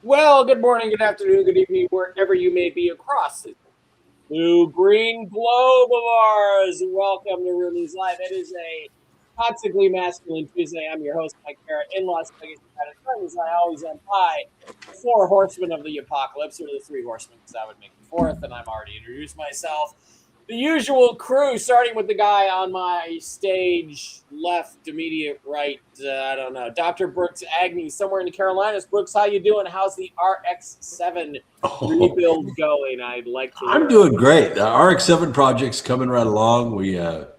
Well, good morning, good afternoon, good evening, wherever you may be across the blue green globe of ours. Welcome to Rooney's Live. It is a Toxically Masculine Tuesday. I'm your host, Mike Garrett, in Las Vegas, Nevada. As I always am by the four horsemen of the apocalypse, or the three horsemen, because I would make the fourth, and I've already introduced myself. The usual crew, starting with the guy on my stage left, immediate right, I don't know, Dr. Brooks Agnew, somewhere in the Carolinas. Brooks, how you doing? How's the RX-7 rebuild going? I'd like to I'm doing great. The RX-7 project's coming right along. We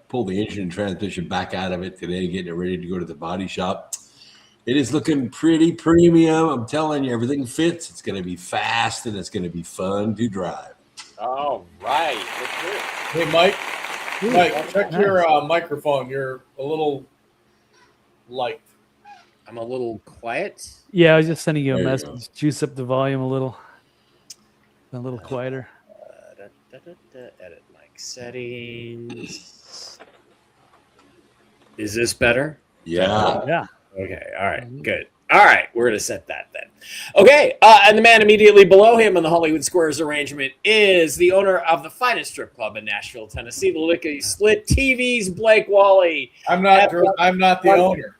pulled the engine and transmission back out of it today, getting it ready to go to the body shop. It is looking pretty premium. I'm telling you, everything fits. It's going to be fast, and it's going to be fun to drive. All right. Hey, Mike. Mike, check your microphone. You're a little light. I'm a little quiet. Yeah, I was just sending you a There you message. go. Juice up the volume a little quieter. Edit mic settings. Is this better? Yeah. Yeah. Okay. All right. Good. All right. We're going to set that then. Okay. And the man immediately below him in the Hollywood Squares arrangement is the owner of the finest strip club in Nashville, Tennessee, the Lickety Split TV's Blake Wally. I'm not the owner.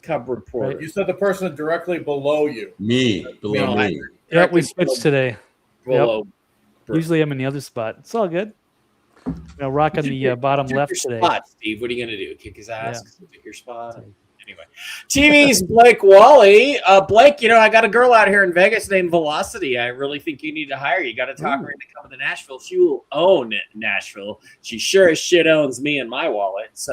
Cub reporter. You said the person directly below you. Below me. Yep, we switched today. Below. Usually I'm in the other spot. It's all good. Rocking the bottom left today. Spot, Steve. What are you going to do? Kick his ass? Yeah. Pick your spot? Anyway, TV's Blake Wally. Blake, I got a girl out here in Vegas named Velocity. I really think you need to hire. You got to talk her into coming to Nashville. She will own Nashville. She sure as shit owns me and my wallet. So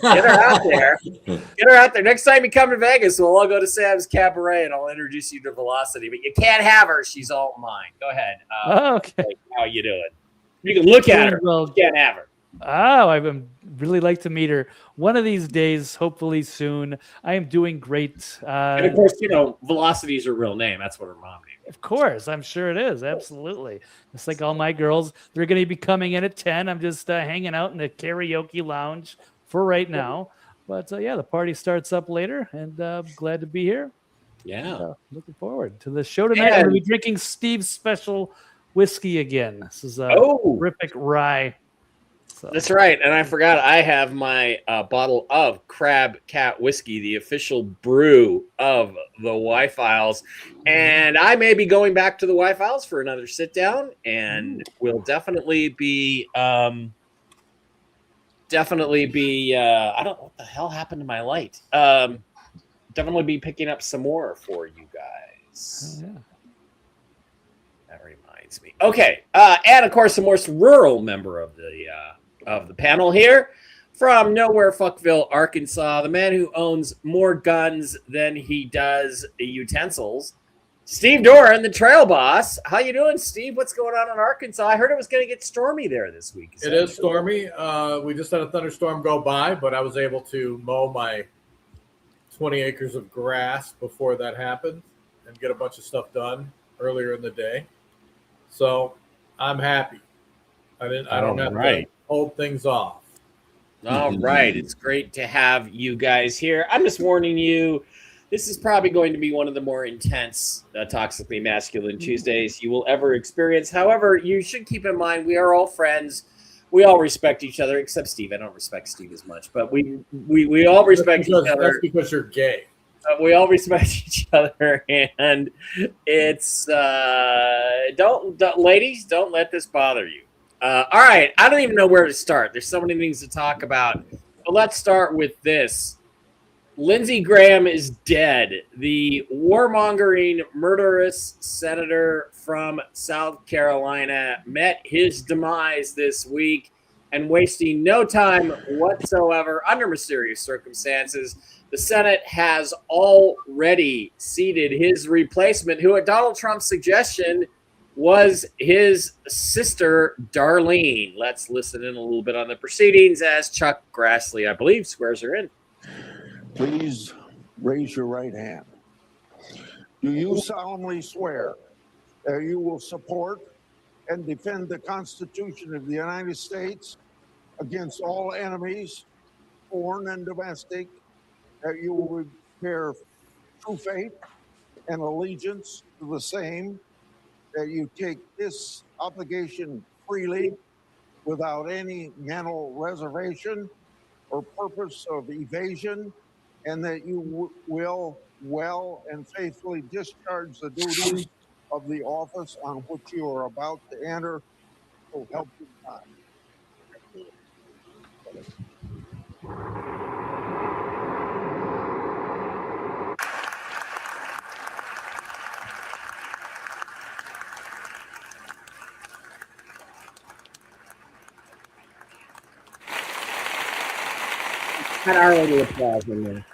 get her out there. Get her out there. Next time you come to Vegas, we'll all go to Sam's Cabaret and I'll introduce you to Velocity. But you can't have her. She's all mine. Go ahead. Okay. Blake, how you doing? You can look at her. Well, you can't have her. Oh, I would really like to meet her one of these days, hopefully soon. I am doing great. And of course, Velocity is her real name. That's what her mom named. Of course, I'm sure it is. Absolutely. It's like all my girls. They're going to be coming in at 10. I'm just hanging out in the karaoke lounge for right now. But the party starts up later, and glad to be here. Yeah. Looking forward to the show tonight. I'm going to be drinking Steve's special whiskey again. This is a terrific rye. So. That's right. And I forgot I have my bottle of Crab Cat whiskey, the official brew of the Y-Files. And I may be going back to the Y-Files for another sit down, and we'll definitely be I don't know what the hell happened to my light. Definitely be picking up some more for you guys. Oh, yeah. That reminds me. Okay. And of course, the most rural member of the panel here from nowhere, Fuckville, Arkansas, the man who owns more guns than he does utensils, Steve Doran, the trail boss. How you doing, Steve? What's going on in Arkansas? I heard it was going to get stormy there this week. It is stormy. We just had a thunderstorm go by, but I was able to mow my 20 acres of grass before that happened and get a bunch of stuff done earlier in the day. So I'm happy. I don't have to hold things off. All right. It's great to have you guys here. I'm just warning you, this is probably going to be one of the more intense Toxically Masculine Tuesdays you will ever experience. However, you should keep in mind we are all friends. We all respect each other, except Steve. I don't respect Steve as much, but we all respect each other. That's because you're gay. We all respect each other, and it's ladies, don't let this bother you. All right, I don't even know where to start. There's so many things to talk about. But let's start with this. Lindsey Graham is dead. The warmongering, murderous senator from South Carolina met his demise this week, and wasting no time whatsoever under mysterious circumstances, the Senate has already seated his replacement, who at Donald Trump's suggestion was his sister, Darlene. Let's listen in a little bit on the proceedings as Chuck Grassley, I believe, swears her in. Please raise your right hand. Do you solemnly swear that you will support and defend the Constitution of the United States against all enemies, foreign and domestic, that you will bear true faith and allegiance to the same, that you take this obligation freely without any mental reservation or purpose of evasion, and that you will well and faithfully discharge the duties of the office on which you are about to enter, so help you God. Had already applause in there.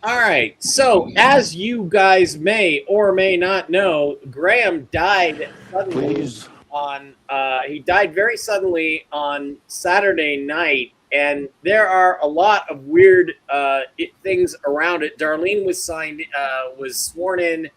All right. So, as you guys may or may not know, Graham died suddenly he died very suddenly on Saturday night, and there are a lot of weird things around it. Darlene was sworn in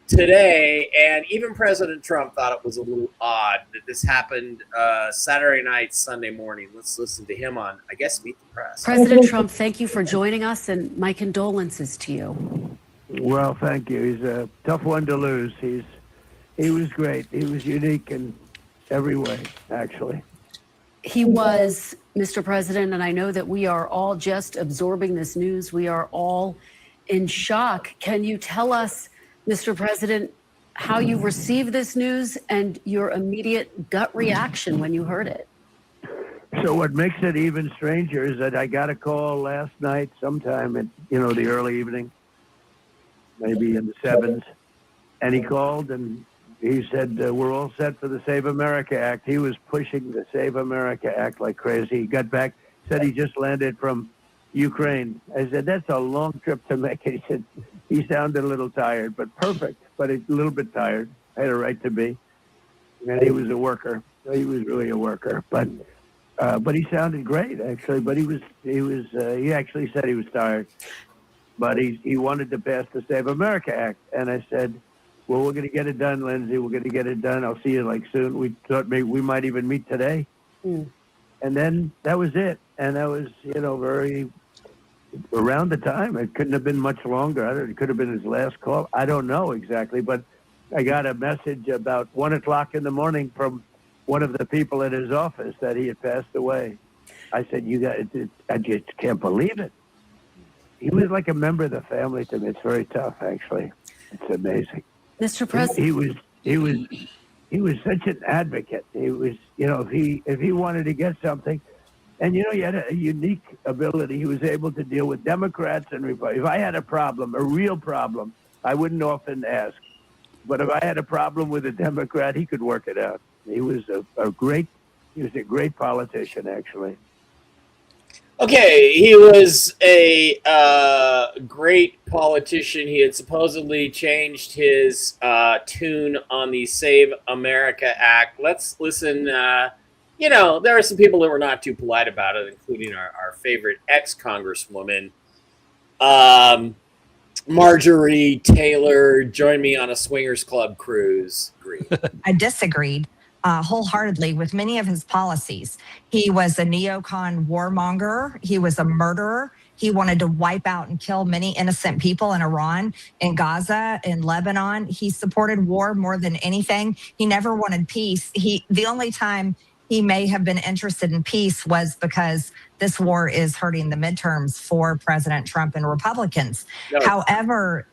today, and even President Trump thought it was a little odd that this happened Saturday night, Sunday morning. Let's listen to him on, I guess, Meet the Press. President Trump, thank you for joining us, and my condolences to you. Well, thank you. He's a tough one to lose. He was great. He was unique in every way, actually. He was, Mr. President, and I know that we are all just absorbing this news. We are all in shock. Can you tell us, Mr. President, how you received this news and your immediate gut reaction when you heard it? So what makes it even stranger is that I got a call last night sometime at, the early evening, maybe in the 7s, and he called and he said, we're all set for the Save America Act. He was pushing the Save America Act like crazy. He got back, said he just landed from Ukraine. I said, that's a long trip to make. He said, he sounded a little tired, but perfect, but a little bit tired. I had a right to be. And he was a worker. He was really a worker, but he sounded great, actually. But he actually said he was tired, but he wanted to pass the Save America Act. And I said, well, we're going to get it done, Lindsay. We're going to get it done. I'll see you soon. We thought maybe we might even meet today. And then that was it. And that was, very around the time. It couldn't have been much longer. It could have been his last call. I don't know exactly, but I got a message about 1 o'clock in the morning from one of the people at his office that he had passed away. I said, I just can't believe it. He was like a member of the family to me. It's very tough, actually. It's amazing. Mr. President, he was such an advocate. He was, if he wanted to get something, and he had a unique ability. He was able to deal with Democrats and Republicans. If I had a problem, a real problem, I wouldn't often ask. But if I had a problem with a Democrat, he could work it out. He was a great politician, actually. Okay, he was a great politician. He had supposedly changed his tune on the Save America Act. Let's listen. There are some people that were not too polite about it, including our favorite ex-congresswoman, Marjorie Taylor, joined me on a swingers club cruise. I disagreed wholeheartedly with many of his policies. He was a neocon warmonger. He was a murderer. He wanted to wipe out and kill many innocent people in Iran, in Gaza, in Lebanon. He supported war more than anything. He never wanted peace. The only time he may have been interested in peace was because this war is hurting the midterms for President Trump and Republicans. No. However,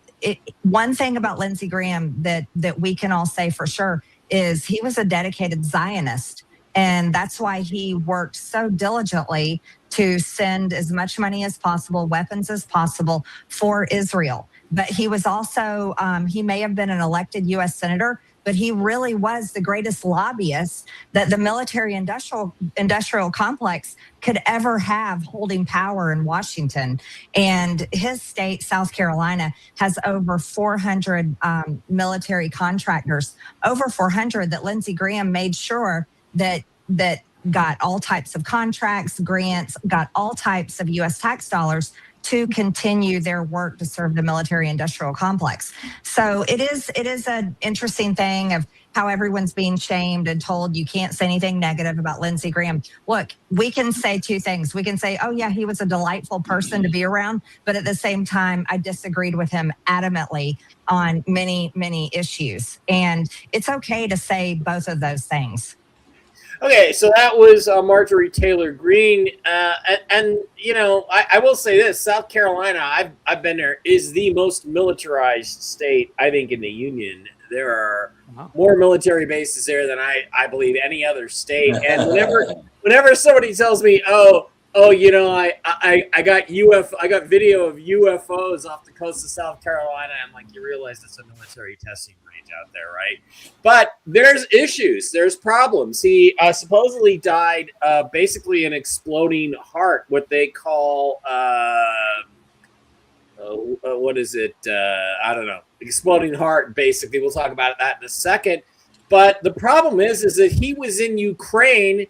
one thing about Lindsey Graham that we can all say for sure is he was a dedicated Zionist. And that's why he worked so diligently to send as much money as possible, weapons as possible for Israel. But he was also, he may have been an elected U.S. senator, but he really was the greatest lobbyist that the military industrial complex could ever have holding power in Washington. And his state, South Carolina, has over 400 military contractors, over 400 that Lindsey Graham made sure that got all types of contracts, grants, got all types of U.S. tax dollars to continue their work to serve the military industrial complex. So it is an interesting thing of how everyone's being shamed and told you can't say anything negative about Lindsey Graham. Look, we can say two things. We can say, oh yeah, he was a delightful person to be around, but at the same time, I disagreed with him adamantly on many, many issues. And it's okay to say both of those things. Okay, so that was Marjorie Taylor Greene, and you know, I will say this: South Carolina, I've been there, is the most militarized state I think in the union. There are more military bases there than I believe any other state. And whenever somebody tells me, oh, you know, I got video of UFOs off the coast of South Carolina, I'm like, you realize it's a military testing range out there, right? But there's issues, there's problems. He supposedly died basically an exploding heart, what they call what is it? I don't know. Exploding heart, basically. We'll talk about that in a second. But the problem is that he was in Ukraine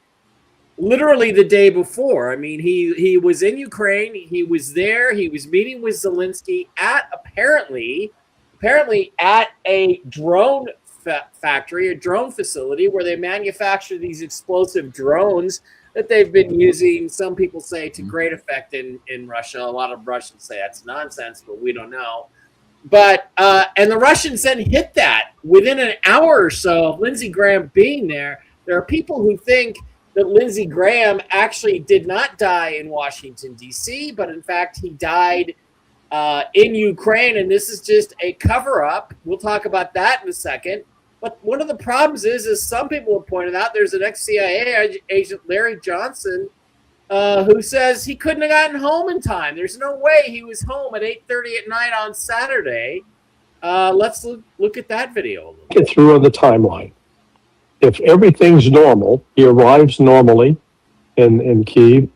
literally the day before. I mean, he was in Ukraine. He was there. He was meeting with Zelensky at apparently at a drone factory, a drone facility where they manufacture these explosive drones that they've been using, some people say, to great effect in Russia. A lot of Russians say that's nonsense, but we don't know. But and the Russians then hit that within an hour or so of Lindsey Graham being there. There are people who think that Lindsey Graham actually did not die in Washington, D.C., but in fact he died in Ukraine, and this is just a cover-up. We'll talk about that in a second. But one of the problems is some people have pointed out there's an ex-CIA agent, Larry Johnson, who says he couldn't have gotten home in time. There's no way he was home at 8:30 at night on Saturday. Let's look at that video a little bit. Get through on the timeline. If everything's normal, he arrives normally in Kyiv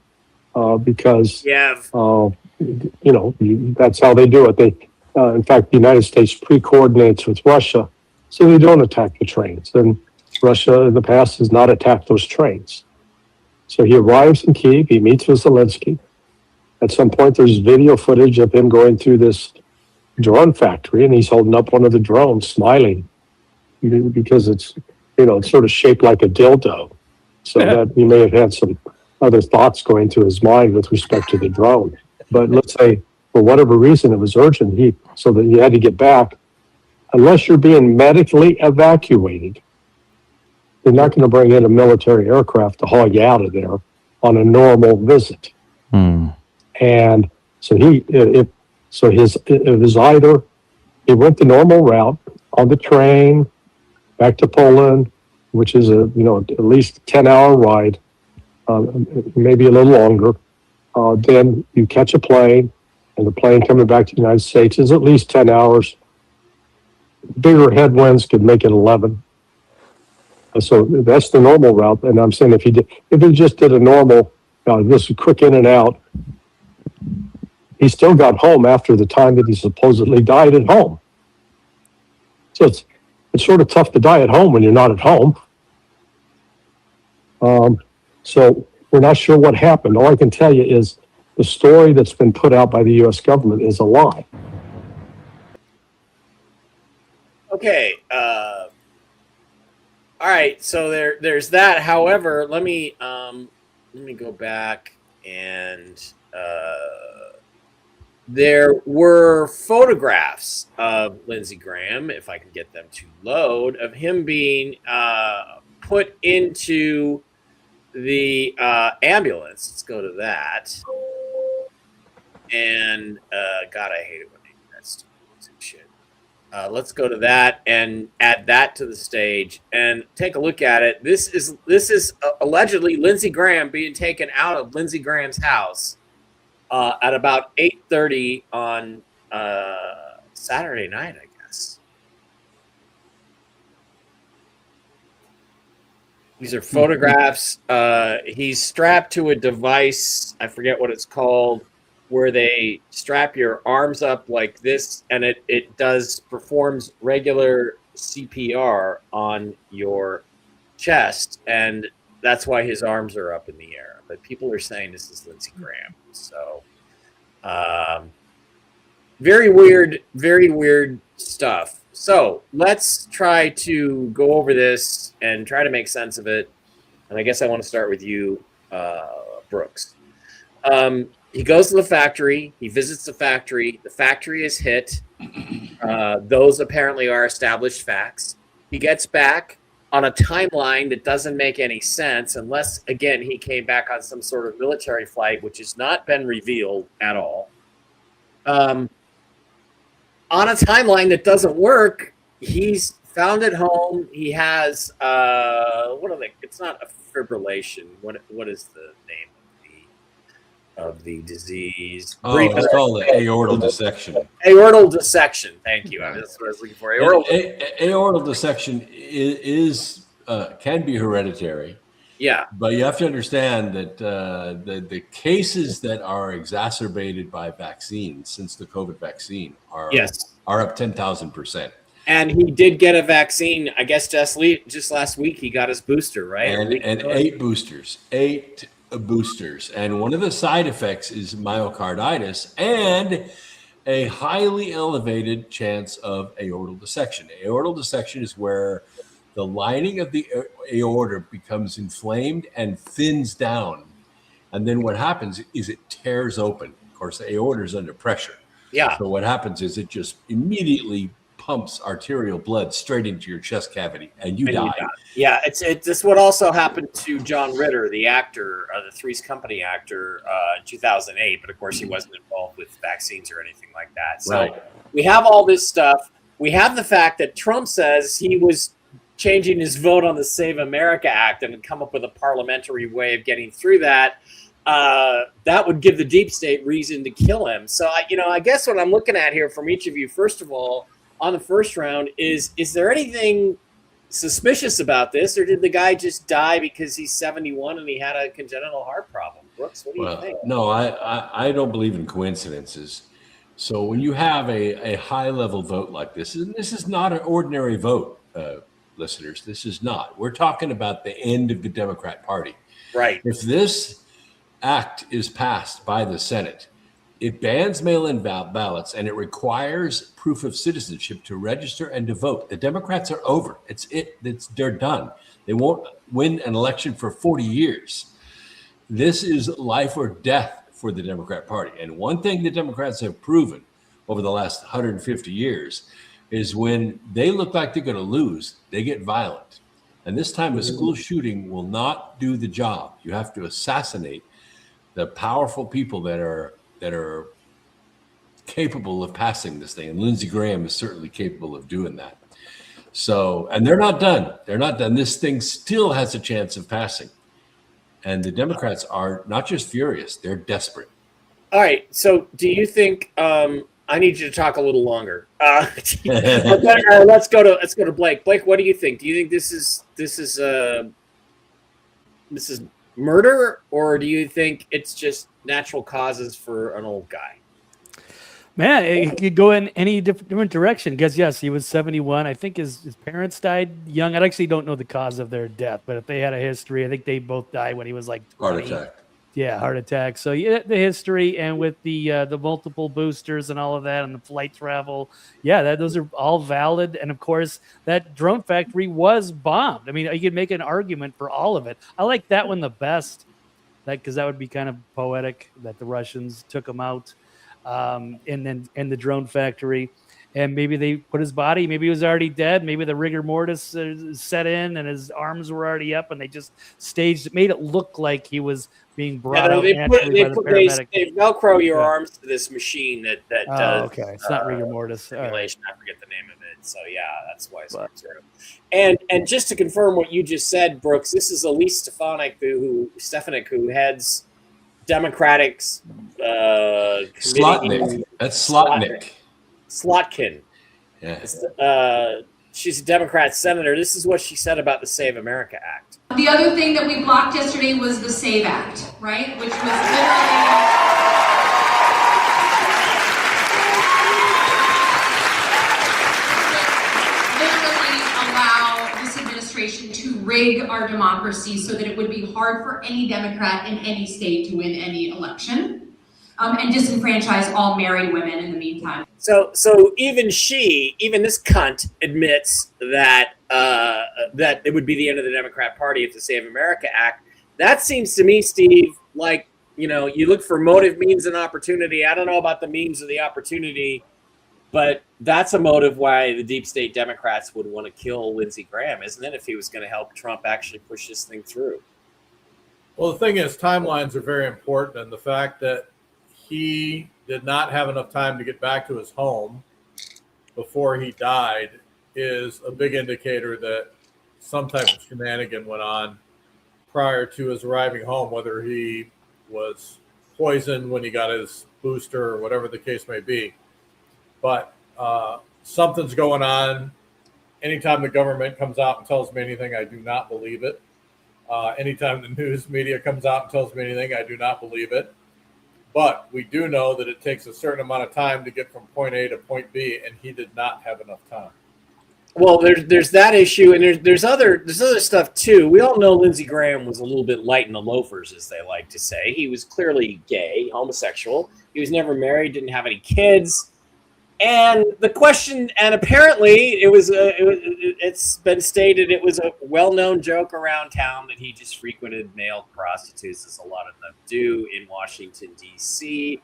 because you know, that's how they do it. They, in fact, the United States pre-coordinates with Russia, so they don't attack the trains. And Russia in the past has not attacked those trains. So he arrives in Kyiv, he meets with Zelensky. At some point, there's video footage of him going through this drone factory, and he's holding up one of the drones, smiling, because it's, you know, it's sort of shaped like a dildo. So that he may have had some other thoughts going through his mind with respect to the drone. But let's say, for whatever reason, it was urgent, so that he had to get back. Unless you're being medically evacuated, they're not going to bring in a military aircraft to haul you out of there on a normal visit. And so it was either he went the normal route on the train back to Poland, which is at least 10-hour ride, maybe a little longer. Then you catch a plane, and the plane coming back to the United States is at least 10 hours. Bigger headwinds could make it 11. So that's the normal route. And I'm saying if he just did a normal, this quick in and out, he still got home after the time that he supposedly died at home. So it's sort of tough to die at home when you're not at home. So we're not sure what happened. All I can tell you is the story that's been put out by the U.S. government is a lie. Okay. All right. So there's that. However, let me go back, and there were photographs of Lindsey Graham, if I can get them to load, of him being put into the ambulance. Let's go to that. And God, I hate it when they do that stupid shit. Let's go to that and add that to the stage and take a look at it. This is allegedly Lindsey Graham being taken out of Lindsey Graham's house at about 8:30 on Saturday night, I guess. These are photographs. He's strapped to a device. I forget what it's called, where they strap your arms up like this, and it performs regular CPR on your chest, and that's why his arms are up in the air. But people are saying this is Lindsey Graham. So very weird stuff. So let's try to go over this and try to make sense of it. And I guess I want to start with you, Brooks. He goes to the factory. He visits the factory. The factory is hit. Those apparently are established facts. He gets back on a timeline that doesn't make any sense unless, again, he came back on some sort of military flight, which has not been revealed at all. On a timeline that doesn't work, he's found at home. He has what are they? It's not a fibrillation. What is the name of the disease? Oh, it's called aortal dissection. Aortal dissection. Thank you. That's what I was looking for. Aortal dissection is can be hereditary. Yeah, but you have to understand that the cases that are exacerbated by vaccines since the COVID vaccine are up 10,000%. And he did get a vaccine, I guess, just last week. He got his booster, right? And 8 boosters. 8 boosters. And one of the side effects is myocarditis and a highly elevated chance of aortal dissection. Aortal dissection is where the lining of the aorta becomes inflamed and thins down. And then what happens is it tears open. Of course, the aorta is under pressure. Yeah. So what happens is it just immediately pumps arterial blood straight into your chest cavity and you die. Yeah, this what also happened to John Ritter, the actor, the Three's Company actor, in 2008. But of course, he wasn't involved with vaccines or anything like that. So we have all this stuff. We have the fact that Trump says he was changing his vote on the Save America Act and come up with a parliamentary way of getting through that. That would give the deep state reason to kill him. So, I guess what I'm looking at here from each of you, first of all, on the first round, is there anything suspicious about this, or did the guy just die because he's 71 and he had a congenital heart problem? Brooks, what do you think? No, I don't believe in coincidences. So when you have a high-level vote like this, and this is not an ordinary vote, listeners, this is not. We're talking about the end of the Democrat Party. Right. If this act is passed by the Senate, it bans mail-in ballots and it requires proof of citizenship to register and to vote. The Democrats are over. They're done. They won't win an election for 40 years. This is life or death for the Democrat Party. And one thing the Democrats have proven over the last 150 years is when they look like they're going to lose, they get violent. And this time a school shooting will not do the job. You have to assassinate the powerful people that are capable of passing this thing. And Lindsey Graham is certainly capable of doing that. So, and they're not done. They're not done. This thing still has a chance of passing. And the Democrats are not just furious, they're desperate. All right. So do you think, I need you to talk a little longer. Let's go to Blake. Blake, what do you think? Do you think this is murder, or do you think it's just natural causes for an old guy? Man, it could go in any different direction. Because yes, he was 71. I think his parents died young. I actually don't know the cause of their death, but if they had a history, I think they both died when he was like 20. Heart attack. Yeah, heart attack. So yeah, the history and with the multiple boosters and all of that and the flight travel, those are all valid. And of course, that drone factory was bombed. I mean, you could make an argument for all of it. I like that one the best, because that would be kind of poetic that the Russians took them out, and then in the drone factory. and maybe they put his body, maybe he was already dead, maybe the rigor mortis set in and his arms were already up, and they just made it look like he was being brought out naturally by the paramedic. They Velcro your Yeah. arms to this machine that does. Okay, it's not rigor mortis. Simulation. Right. I forget the name of it. So yeah, that's why it's through. And just to confirm what you just said, Brooks, this is Elise Stefanik who heads Democrats Slotnick. That's Slotnick. Slotkin. Yeah. She's a Democrat senator. This is what she said about the Save America Act. The other thing that we blocked yesterday was the SAVE Act, right? Which was literally allow this administration to rig our democracy so that it would be hard for any Democrat in any state to win any election. And disenfranchise all married women in the meantime. So even this cunt admits that that it would be the end of the Democrat Party if the Save America Act. That seems to me, Steve, like, you look for motive, means, and opportunity. I don't know about the means or the opportunity, but that's a motive why the deep state Democrats would want to kill Lindsey Graham, isn't it? If he was going to help Trump actually push this thing through. Well, the thing is, timelines are very important, and the fact that he did not have enough time to get back to his home before he died is a big indicator that some type of shenanigan went on prior to his arriving home, whether he was poisoned when he got his booster or whatever the case may be. But something's going on. Anytime the government comes out and tells me anything, I do not believe it. Anytime the news media comes out and tells me anything, I do not believe it. But we do know that it takes a certain amount of time to get from point A to point B, and he did not have enough time. Well, there's that issue, and there's other stuff too. We all know Lindsey Graham was a little bit light in the loafers, as they like to say. He was clearly gay, homosexual. He was never married, didn't have any kids. And the question, and apparently it's been stated it was a well-known joke around town that he just frequented male prostitutes, as a lot of them do in Washington, D.C.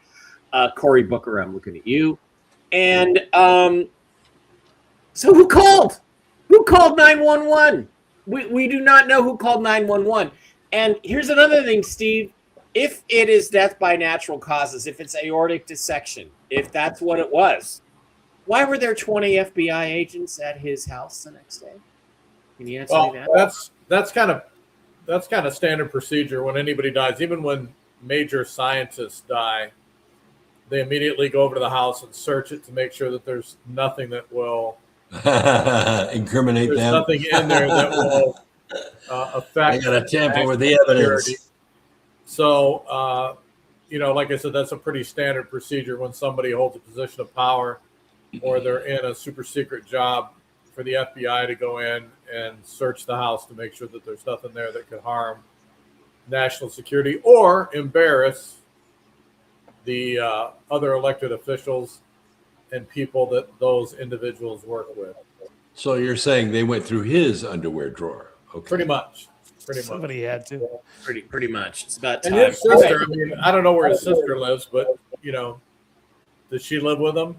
Cory Booker, I'm looking at you. And so who called? Who called 911? We do not know who called 911. And here's another thing, Steve. If it is death by natural causes, if it's aortic dissection, if that's what it was, why were there 20 FBI agents at his house the next day? Can you answer me that? That's kind of standard procedure when anybody dies. Even when major scientists die, they immediately go over to the house and search it to make sure that there's nothing that will incriminate them. There's nothing in there that will affect. They got to tamper with the evidence. So, like I said, that's a pretty standard procedure when somebody holds a position of power or they're in a super secret job for the FBI to go in and search the house to make sure that there's nothing there that could harm national security or embarrass the other elected officials and people that those individuals work with. So you're saying they went through his underwear drawer? Okay. Pretty much. Somebody had to. Pretty much. It's about time. And his sister, I mean, I don't know where his sister lives, but, does she live with him?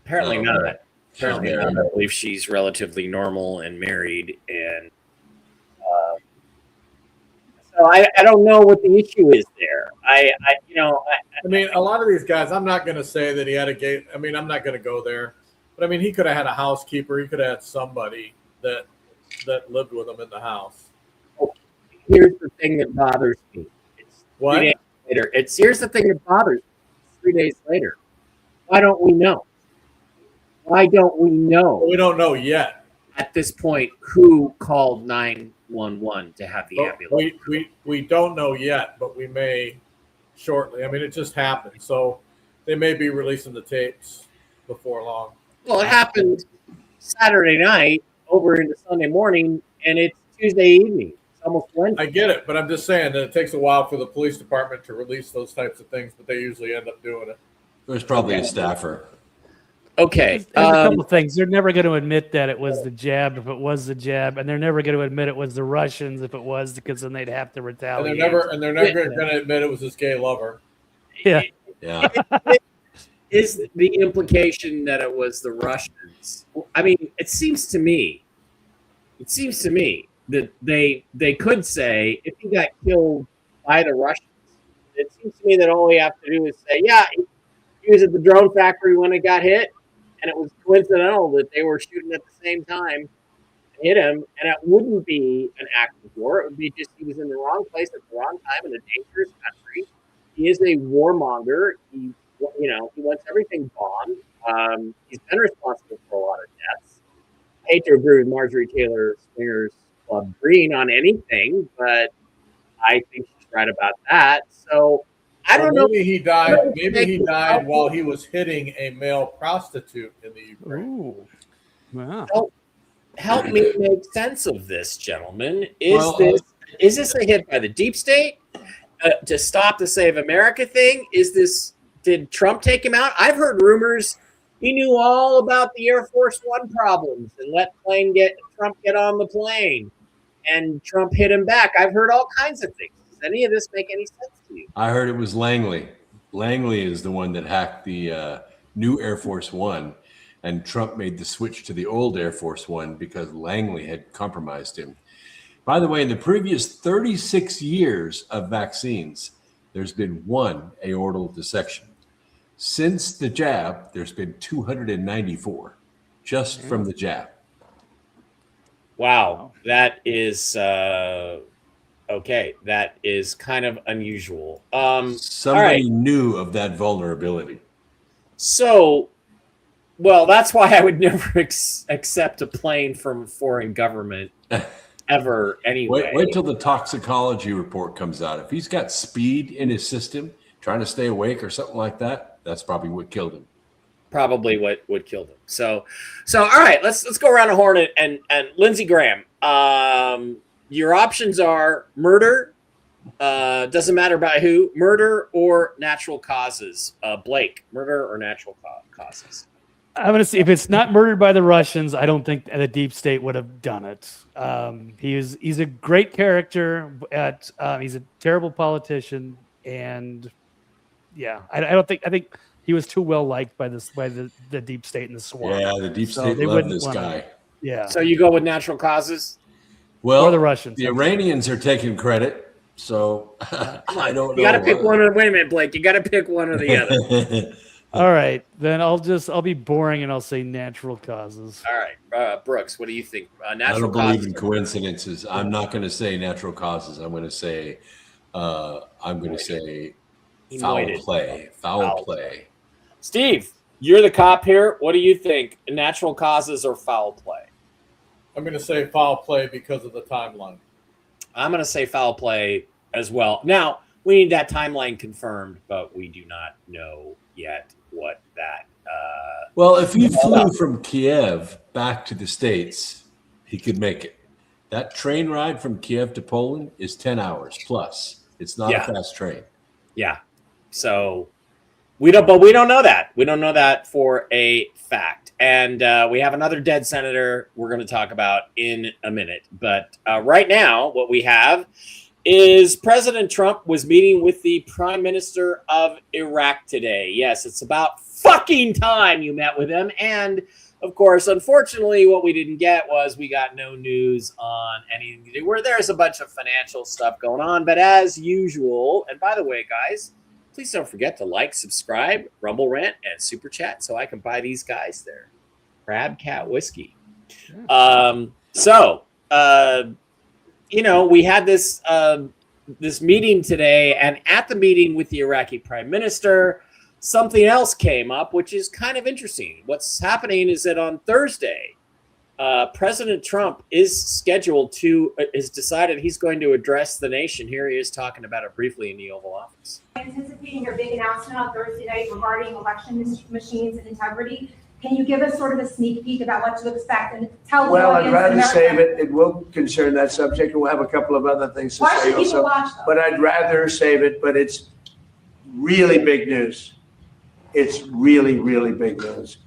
Apparently not. Apparently not. I believe she's relatively normal and married. And so I don't know what the issue is there. I mean, a lot of these guys, I'm not going to say that he had a gate. I mean, I'm not going to go there. But, I mean, he could have had a housekeeper. He could have had somebody that lived with him in the house. Here's the thing that bothers me. It's what? 3 days later. Here's the thing that bothers me. 3 days later. Why don't we know? Why don't we know? We don't know yet. At this point, who called 911 to have the ambulance? We don't know yet, but we may shortly. I mean, it just happened. So they may be releasing the tapes before long. Well, it happened Saturday night over into Sunday morning, and it's Tuesday evening. It's almost Wednesday. I get it, but I'm just saying that it takes a while for the police department to release those types of things, but they usually end up doing it. There's probably a staffer. Okay. There's a couple things. They're never going to admit that it was the jab if it was the jab, and they're never going to admit it was the Russians if it was, because then they'd have to retaliate. And they're never going to admit it was his gay lover. Yeah. Yeah. is the implication that it was the Russians? I mean, it seems to me that they could say if he got killed by the Russians, it seems to me that all we have to do is say, yeah, he was at the drone factory when it got hit, and it was coincidental that they were shooting at the same time, hit him, and it wouldn't be an act of war. It would be just he was in the wrong place at the wrong time in a dangerous country. He is a warmonger. He wants everything bombed. He's been responsible for a lot of deaths. I hate to agree with Marjorie Taylor Swinger's Club Green on anything, but I think she's right about that. So I don't know. Maybe he died. Maybe he died while he was hitting a male prostitute in the Ukraine. Ooh. Wow. Help me make sense of this, gentlemen. Is this a hit by the deep state to stop the Save America thing? Did Trump take him out? I've heard rumors he knew all about the Air Force One problems and let Trump get on the plane, and Trump hit him back. I've heard all kinds of things. Does any of this make any sense to you? I heard it was Langley. Langley is the one that hacked the new Air Force One, and Trump made the switch to the old Air Force One because Langley had compromised him. By the way, in the previous 36 years of vaccines, there's been one aortal dissection. Since the jab, there's been 294 just from the jab. Wow, that is okay. That is kind of unusual. Somebody knew of that vulnerability. So, well, that's why I would never accept a plane from a foreign government ever anyway. Wait till the toxicology report comes out. If he's got speed in his system, trying to stay awake or something like that, that's probably what killed him. Probably what killed him. So all right, let's go around the horn and Lindsey Graham. Your options are murder, doesn't matter by who, murder or natural causes. Blake, murder or natural causes? I'm going to see if it's not murdered by the Russians. I don't think the deep state would have done it. He's a great character. He's a terrible politician, and yeah, I think he was too well liked by the deep state and the swarm. Yeah, the deep state loved this guy. Yeah. So you go with natural causes? Well, or the Russians. The Iranians are taking credit, so I don't know. You got to pick one. Wait a minute, Blake. You got to pick one or the other. All right, then I'll be boring and I'll say natural causes. All right, Brooks, what do you think? Natural I don't causes. believe in coincidences. I'm not going to say natural causes. I'm going to say foul play. Foul play. Steve, you're the cop here. What do you think? Natural causes or foul play? I'm going to say foul play because of the timeline. I'm going to say foul play as well. Now, we need that timeline confirmed, but we do not know yet what that. Well, if he flew from Kiev back to the States, he could make it. That train ride from Kiev to Poland is 10 hours plus. It's not a fast train. Yeah. So we don't know that. We don't know that for a fact. And we have another dead senator we're going to talk about in a minute. But right now, what we have is President Trump was meeting with the Prime Minister of Iraq today. Yes, it's about fucking time you met with him. And, of course, unfortunately, what we didn't get was we got no news on anything to do where there's a bunch of financial stuff going on. But as usual, and by the way, guys, please don't forget to like, subscribe, Rumble Rant, and Super Chat so I can buy these guys their Crab Cat whiskey. We had this meeting today, and at the meeting with the Iraqi Prime Minister, something else came up, which is kind of interesting. What's happening is that on Thursday, President Trump has decided he's going to address the nation. Here he is talking about it briefly in the Oval Office. Anticipating your big announcement on Thursday night regarding election machines and integrity. Can you give us sort of a sneak peek about what to expect and tell the audience? Well, I'd rather save it. It will concern that subject. We'll have a couple of other things to say also. But I'd rather save it. But it's really big news. It's really, really big news.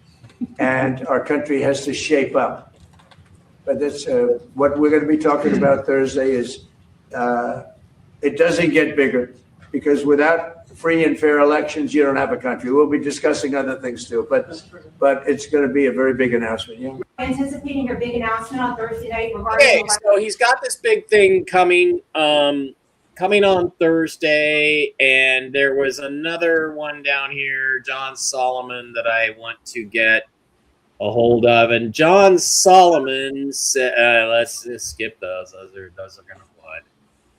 And our country has to shape up. But that's what we're going to be talking about Thursday is it doesn't get bigger because without free and fair elections, you don't have a country. We'll be discussing other things too, but it's going to be a very big announcement. Yeah. Anticipating your big announcement on Thursday night regarding. Okay, so he's got this big thing coming on Thursday, and there was another one down here, John Solomon, that I want to get a hold of. And John Solomon said, let's just skip those. Those are going to flood.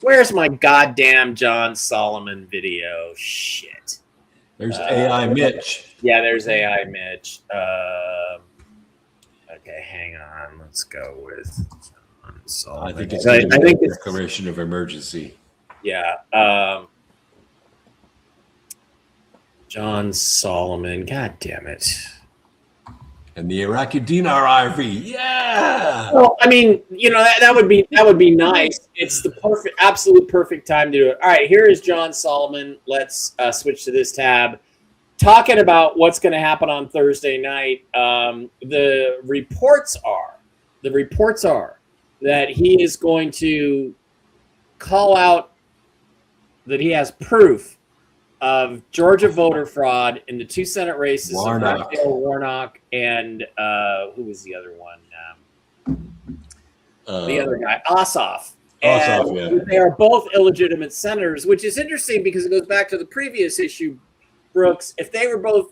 Where's my goddamn John Solomon video? Shit. There's AI Mitch. Yeah, there's AI Mitch. Okay, hang on. Let's go with John Solomon. I think it's a declaration of emergency. Yeah. John Solomon. God damn it. And the Iraqi dinar ivory. Yeah. Well, I mean, that would be nice. It's the absolute perfect time to do it. All right, here is John Solomon. Let's switch to this tab. Talking about what's going to happen on Thursday night. The reports are that he is going to call out that he has proof of Georgia voter fraud in the 2 Senate races, Warnock, and who was the other one? The other guy, Ossoff. Yeah. They are both illegitimate senators, which is interesting because it goes back to the previous issue, Brooks. If they were both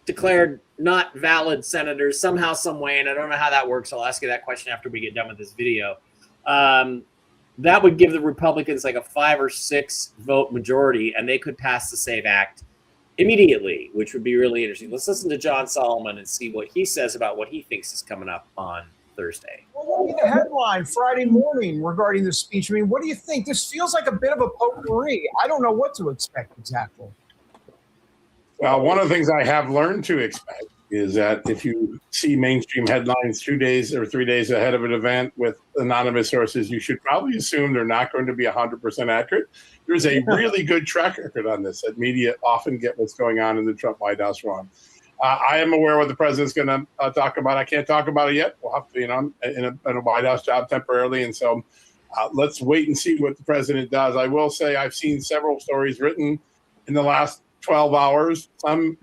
declared not valid senators somehow, some way, and I don't know how that works. I'll ask you that question after we get done with this video. That would give the Republicans like a 5 or 6 vote majority, and they could pass the SAVE Act immediately, which would be really interesting. Let's listen to John Solomon and see what he says about what he thinks is coming up on Thursday. Well, what will be the headline Friday morning regarding the speech? I mean, what do you think? This feels like a bit of a potpourri. I don't know what to expect exactly. Well, one of the things I have learned to expect is that if you see mainstream headlines 2 days or 3 days ahead of an event with anonymous sources, you should probably assume they're not going to be 100% accurate. There's a really good track record on this, that media often get what's going on in the Trump White House wrong. I am aware what the president's going to talk about. I can't talk about it yet. We'll have to, in a White House job temporarily. And so let's wait and see what the president does. I will say I've seen several stories written in the last 12 hours, some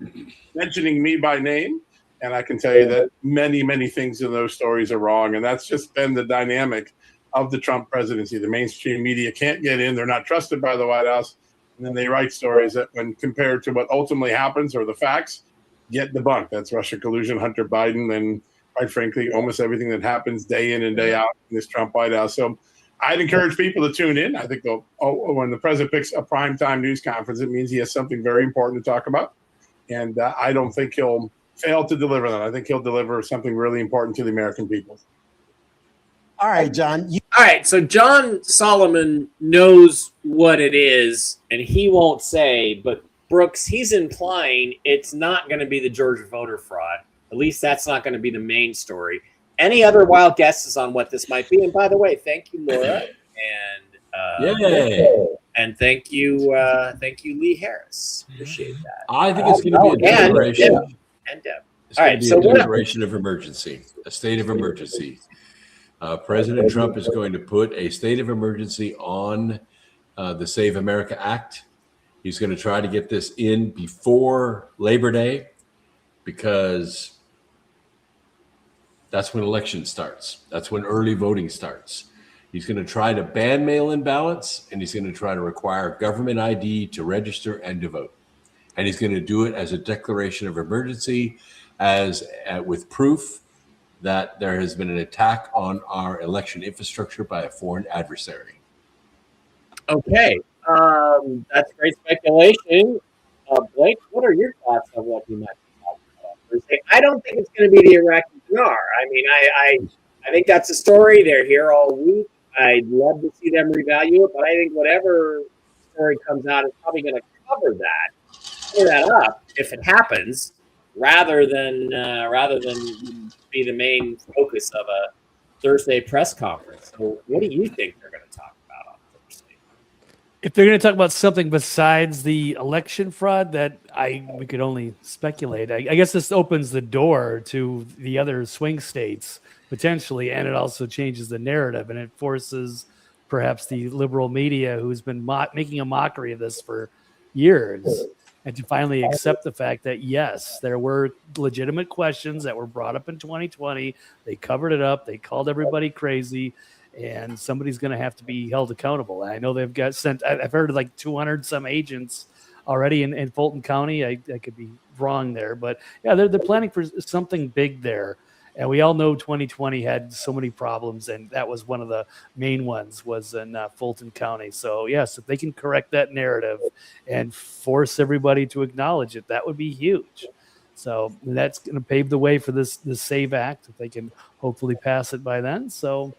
mentioning me by name. And I can tell you that many, many things in those stories are wrong. And that's just been the dynamic of the Trump presidency. The mainstream media can't get in. They're not trusted by the White House. And then they write stories that, when compared to what ultimately happens or the facts, get debunked. That's Russia collusion, Hunter Biden, and quite frankly, almost everything that happens day in and day out in this Trump White House. So I'd encourage people to tune in. I think when the president picks a primetime news conference, it means he has something very important to talk about. And I don't think he'll fail to deliver that. I think he'll deliver something really important to the American people. All right, John. All right, so John Solomon knows what it is, and he won't say, but Brooks, he's implying it's not going to be the Georgia voter fraud. At least that's not going to be the main story. Any other wild guesses on what this might be? And by the way, thank you, Laura, and thank you, Lee Harris. Appreciate that. I think it's going to be a declaration. And Deb. All right, so a declaration of emergency, a state of emergency. President Trump is going to put a state of emergency on the Save America Act. He's going to try to get this in before Labor Day because that's when election starts. That's when early voting starts. He's going to try to ban mail-in ballots, and he's going to try to require government ID to register and to vote. And he's going to do it as a declaration of emergency, with proof that there has been an attack on our election infrastructure by a foreign adversary. Okay. That's great speculation. Blake, what are your thoughts on what he might be talking about Thursday? I don't think it's going to be the Iraqi dinar. I mean, I think that's a story. They're here all week. I'd love to see them revalue it, but I think whatever story comes out is probably going to cover that up if it happens, rather than be the main focus of a Thursday press conference. So what do you think they're going to talk about on Thursday? If they're going to talk about something besides the election fraud, we could only speculate. I guess this opens the door to the other swing states potentially, and it also changes the narrative, and it forces perhaps the liberal media, who's been making a mockery of this for years, and to finally accept the fact that, yes, there were legitimate questions that were brought up in 2020. They covered it up. They called everybody crazy, and somebody's going to have to be held accountable. I know they've got sent. I've heard of like 200 some agents already in Fulton County. I could be wrong there, but yeah, they're planning for something big there. And we all know 2020 had so many problems, and that was one of the main ones was in Fulton County. So yes, if they can correct that narrative and force everybody to acknowledge it, that would be huge. So that's going to pave the way for this SAVE Act if they can hopefully pass it by then. So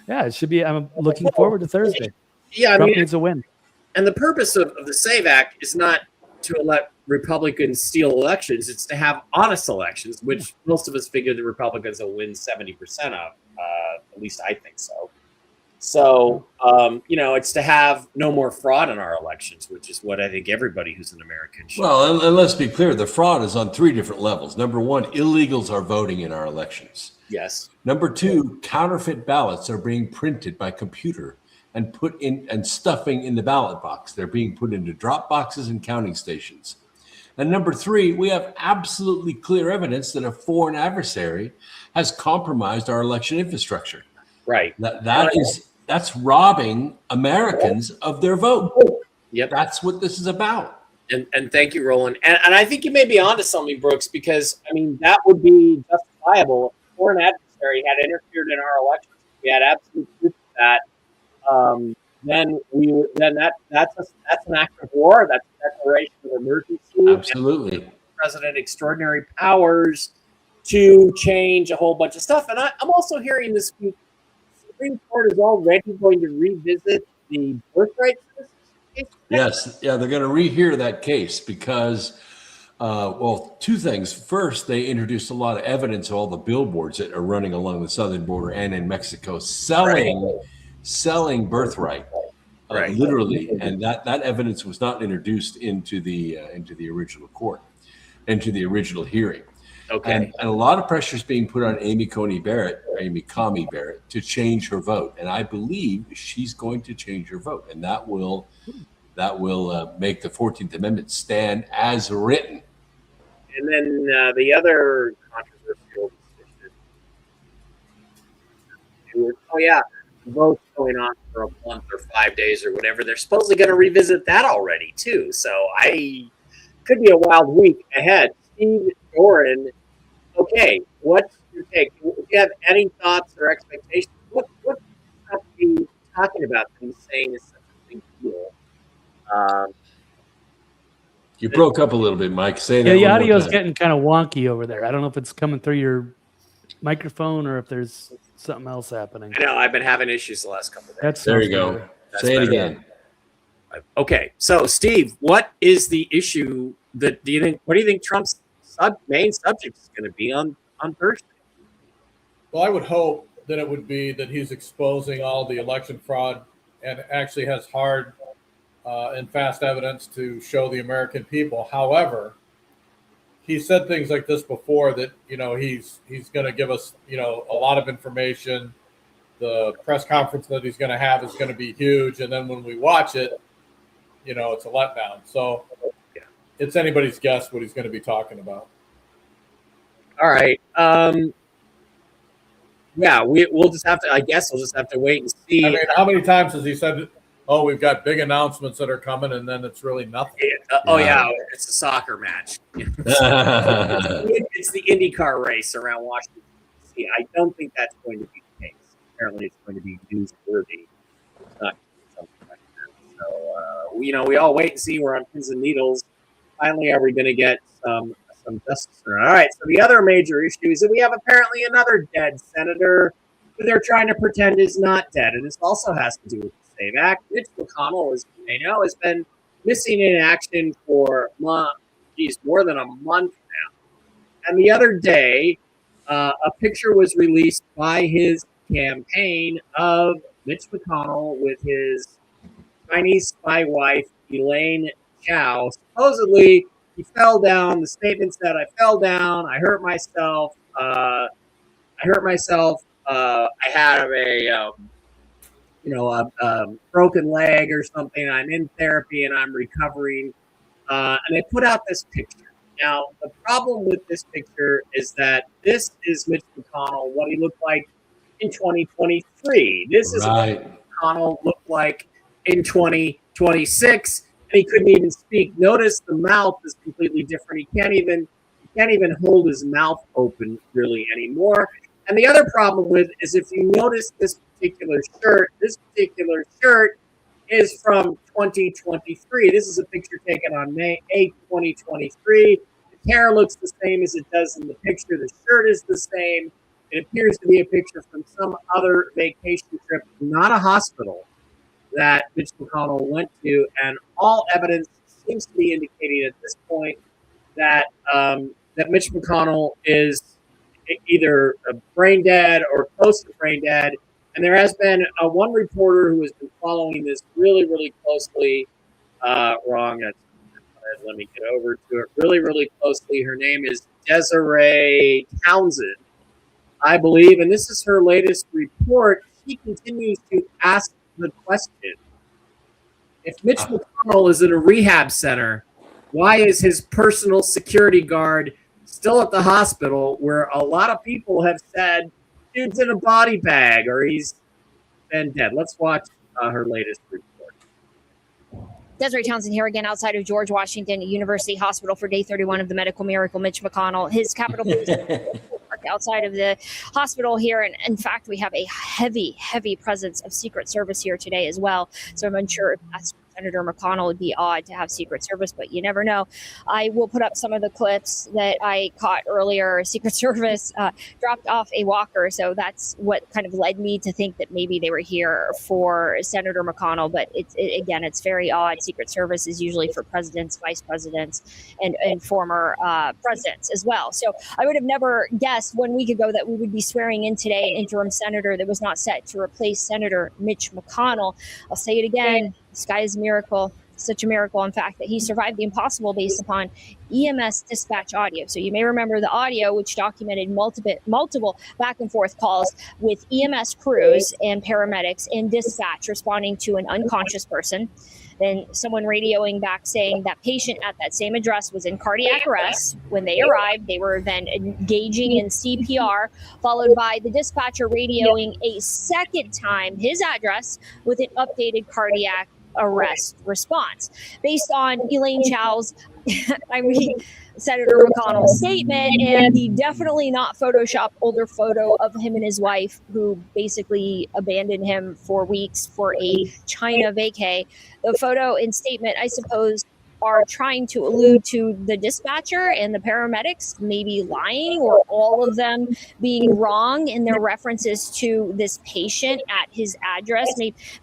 yeah, it should be. I'm looking forward to Thursday. Yeah, Trump needs a win. And the purpose of the SAVE Act is not to let Republicans steal elections. It's to have honest elections, which most of us figure the Republicans will win 70% of. At least I think so. So, it's to have no more fraud in our elections, which is what I think everybody who's an American should. Well, and let's be clear, the fraud is on 3 different levels. Number 1, illegals are voting in our elections. Yes. Number 2, counterfeit ballots are being printed by computer and put in and stuffing in the ballot box. They're being put into drop boxes and counting stations. And number 3, we have absolutely clear evidence that a foreign adversary has compromised our election infrastructure. Right. That's robbing Americans of their vote. Yep. That's what this is about. And thank you, Roland. And I think you may be onto something, Brooks, because that would be justifiable if a foreign adversary had interfered in our elections. We had absolute proof of that. That's an act of war. That's a declaration of emergency. Absolutely. President extraordinary powers to change a whole bunch of stuff. And I'm also hearing this week, the Supreme Court is already going to revisit the birthright case. Yes. Yeah, they're going to rehear that case because, 2 things. First, they introduced a lot of evidence of all the billboards that are running along the southern border and in Mexico selling birthright, literally, and that evidence was not introduced into the original court, into the original hearing. Okay. And a lot of pressure is being put on Amy Coney Barrett to change her vote, and I believe she's going to change her vote, and that will make the 14th Amendment stand as written. And then the other controversial decision. Votes going on for a month or 5 days or whatever. They're supposedly going to revisit that already too. So could be a wild week ahead. Steve Doran, okay, what's your take? Do you have any thoughts or expectations? What are you talking about that he's saying is such a big deal? You broke up a little bit, Mike. Say that. Yeah, the audio is getting kind of wonky over there. I don't know if it's coming through your microphone or if there's something else happening. I know I've been having issues the last couple of days. There you go. Say it again. Okay, so Steve, what is the issue what do you think Trump's main subject is going to be on Thursday? Well, I would hope that it would be that he's exposing all the election fraud and actually has hard and fast evidence to show the American people. However, he said things like this before that, he's going to give us, a lot of information. The press conference that he's going to have is going to be huge. And then when we watch it, it's a letdown. So it's anybody's guess what he's going to be talking about. All right. We'll just have to wait and see. I mean, how many times has he said, oh, we've got big announcements that are coming, and then it's really nothing? It's a soccer match. It's the IndyCar race around Washington, D.C. I don't think that's going to be the case. Apparently, it's going to be newsworthy. It's not something like that. So, we all wait and see. We're on pins and needles. Finally, are we going to get some justice? All right. So the other major issue is that we have apparently another dead senator who they're trying to pretend is not dead, and this also has to do with the SAVE Act. Mitch McConnell, as you may know, has been missing in action for more than a month now. And the other day, a picture was released by his campaign of Mitch McConnell with his Chinese spy wife, Elaine Chao. Supposedly, he fell down. The statement said, "I fell down. I hurt myself. I had a broken leg or something. I'm in therapy and I'm recovering." and they put out this picture. Now, the problem with this picture is that this is Mitch McConnell, what he looked like in 2023. This is what McConnell looked like in 2026, and he couldn't even speak. Notice the mouth is completely different. He can't even hold his mouth open really anymore. And the other problem with is if you notice this particular shirt is from 2023. This is a picture taken on May 8th, 2023. The hair looks the same as it does in the picture. The shirt is the same. It appears to be a picture from some other vacation trip, not a hospital, that Mitch McConnell went to. And all evidence seems to be indicating at this point that that Mitch McConnell is either brain dead or close to brain dead. And there has been one reporter who has been following this really, really closely. Let me get over to it really, really closely. Her name is Desiree Townsend, I believe. And this is her latest report. She continues to ask the question. If Mitch McConnell is in a rehab center, why is his personal security guard still at the hospital where a lot of people have said dude's in a body bag or he's been dead? Let's watch her latest report. Desiree Townsend here again outside of George Washington University Hospital for day 31 of the medical miracle, Mitch McConnell. His Capitol Police Park outside of the hospital here. And in fact, we have a heavy presence of Secret Service here today as well. So I'm unsure if that's Senator McConnell. Would be odd to have Secret Service, but you never know. I will put up some of the clips that I caught earlier. Secret Service dropped off a walker, so that's what kind of led me to think that maybe they were here for Senator McConnell. But it's very odd. Secret Service is usually for presidents, vice presidents, and former presidents as well. So I would have never guessed 1 week ago that we would be swearing in today an interim senator that was not set to replace Senator Mitch McConnell. I'll say it again. This guy is a miracle, such a miracle, in fact, that he survived the impossible based upon EMS dispatch audio. So you may remember the audio, which documented multiple back and forth calls with EMS crews and paramedics in dispatch responding to an unconscious person. Then someone radioing back saying that patient at that same address was in cardiac arrest. When they arrived, they were then engaging in CPR, followed by the dispatcher radioing a second time his address with an updated cardiac arrest response. Based on Elaine Chow's, Senator McConnell's statement and the definitely not Photoshop older photo of him and his wife who basically abandoned him for weeks for a China vacay. The photo and statement, I suppose, are trying to allude to the dispatcher and the paramedics maybe lying or all of them being wrong in their references to this patient at his address.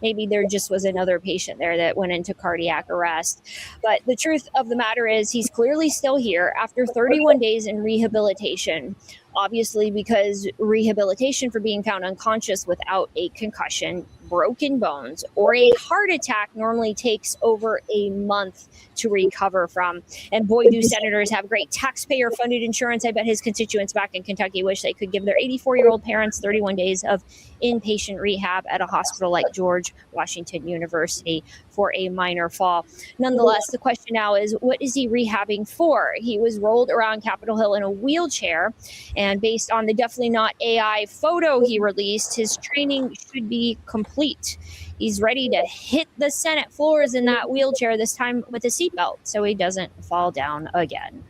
Maybe there just was another patient there that went into cardiac arrest. But the truth of the matter is he's clearly still here after 31 days in rehabilitation. Obviously, because rehabilitation for being found unconscious without a concussion, broken bones, or a heart attack normally takes over a month to recover from. And boy, do senators have great taxpayer-funded insurance. I bet his constituents back in Kentucky wish they could give their 84-year-old parents 31 days of inpatient rehab at a hospital like George Washington University for a minor fall. Nonetheless, the question now is, what is he rehabbing for? He was rolled around Capitol Hill in a wheelchair, and based on the definitely not AI photo he released, his training should be complete. He's ready to hit the Senate floors in that wheelchair, this time with a seatbelt, so he doesn't fall down again.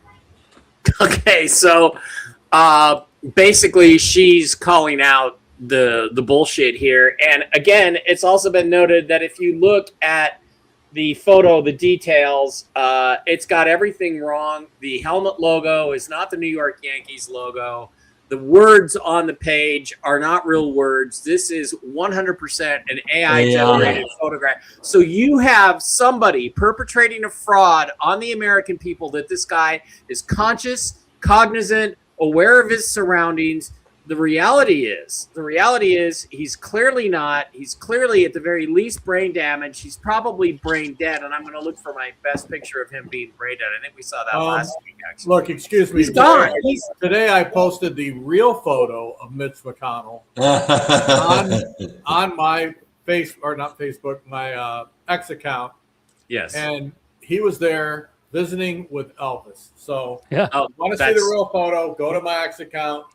Okay, so basically she's calling out the bullshit here. And again, it's also been noted that if you look at the photo, the details, it's got everything wrong. The helmet logo is not the New York Yankees logo. The words on the page are not real words. This is 100% an AI-generated photograph. So you have somebody perpetrating a fraud on the American people that this guy is conscious, cognizant, aware of his surroundings. The reality is he's clearly not. He's clearly at the very least brain damaged. He's probably brain dead. And I'm going to look for my best picture of him being brain dead. I think we saw that last week, actually. Look, excuse me. He's gone. Today I posted the real photo of Mitch McConnell on my my X account. Yes. And he was there visiting with Elvis. So Yeah. Oh, want to see the real photo? Go to my X account.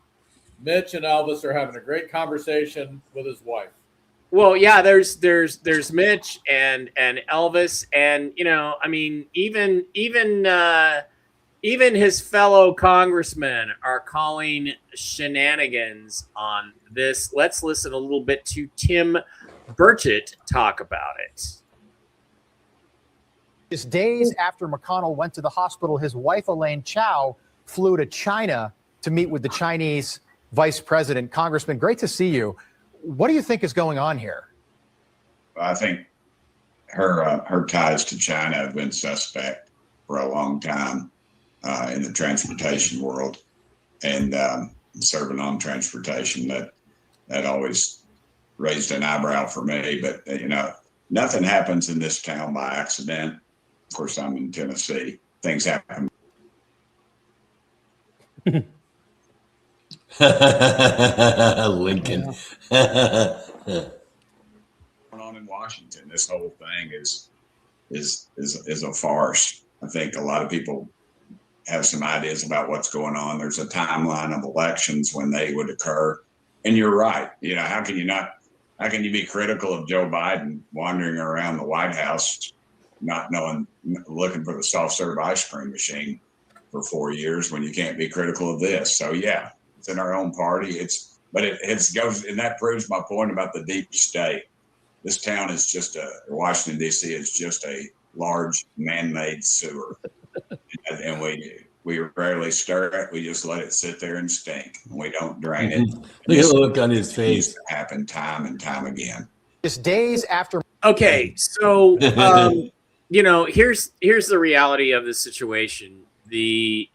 Mitch and Elvis are having a great conversation with his wife. Well, yeah, there's Mitch and Elvis, and I mean, even his fellow congressmen are calling shenanigans on this. Let's listen a little bit to Tim Burchett talk about it. Just days after McConnell went to the hospital, his wife, Elaine Chao, flew to China to meet with the Chinese vice president. Congressman, great to see you. What do you think is going on here? I think her ties to China have been suspect for a long time in the transportation world, and serving on transportation, that always raised an eyebrow for me. But nothing happens in this town by accident. Of course, I'm in Tennessee. Things happen. Lincoln. Going on in Washington, this whole thing is a farce. I think a lot of people have some ideas about what's going on. There's a timeline of elections when they would occur, and you're right. How can you be critical of Joe Biden wandering around the White House, not knowing, looking for the soft serve ice cream machine for 4 years, when you can't be critical of this? So yeah, it's in our own party. It goes, and that proves my point about the deep state. This town is Washington D.C. is just a large man-made sewer, and we rarely stir it. We just let it sit there and stink. We don't drain it. Look at the look on his face. Happen time and time again. Just days after. Okay, so here's the reality of the situation. The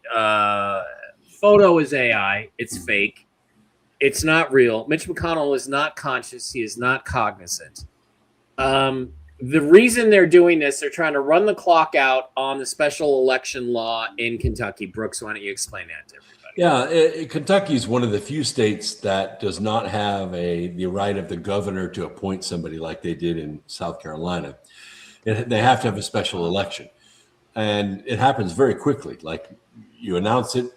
photo is AI. It's fake. It's not real. Mitch McConnell is not conscious. He is not cognizant. The reason they're doing this, they're trying to run the clock out on the special election law in Kentucky. Brooks, why don't you explain that to everybody? Yeah, Kentucky is one of the few states that does not have the right of the governor to appoint somebody like they did in South Carolina. They have to have a special election, and it happens very quickly. Like, you announce it,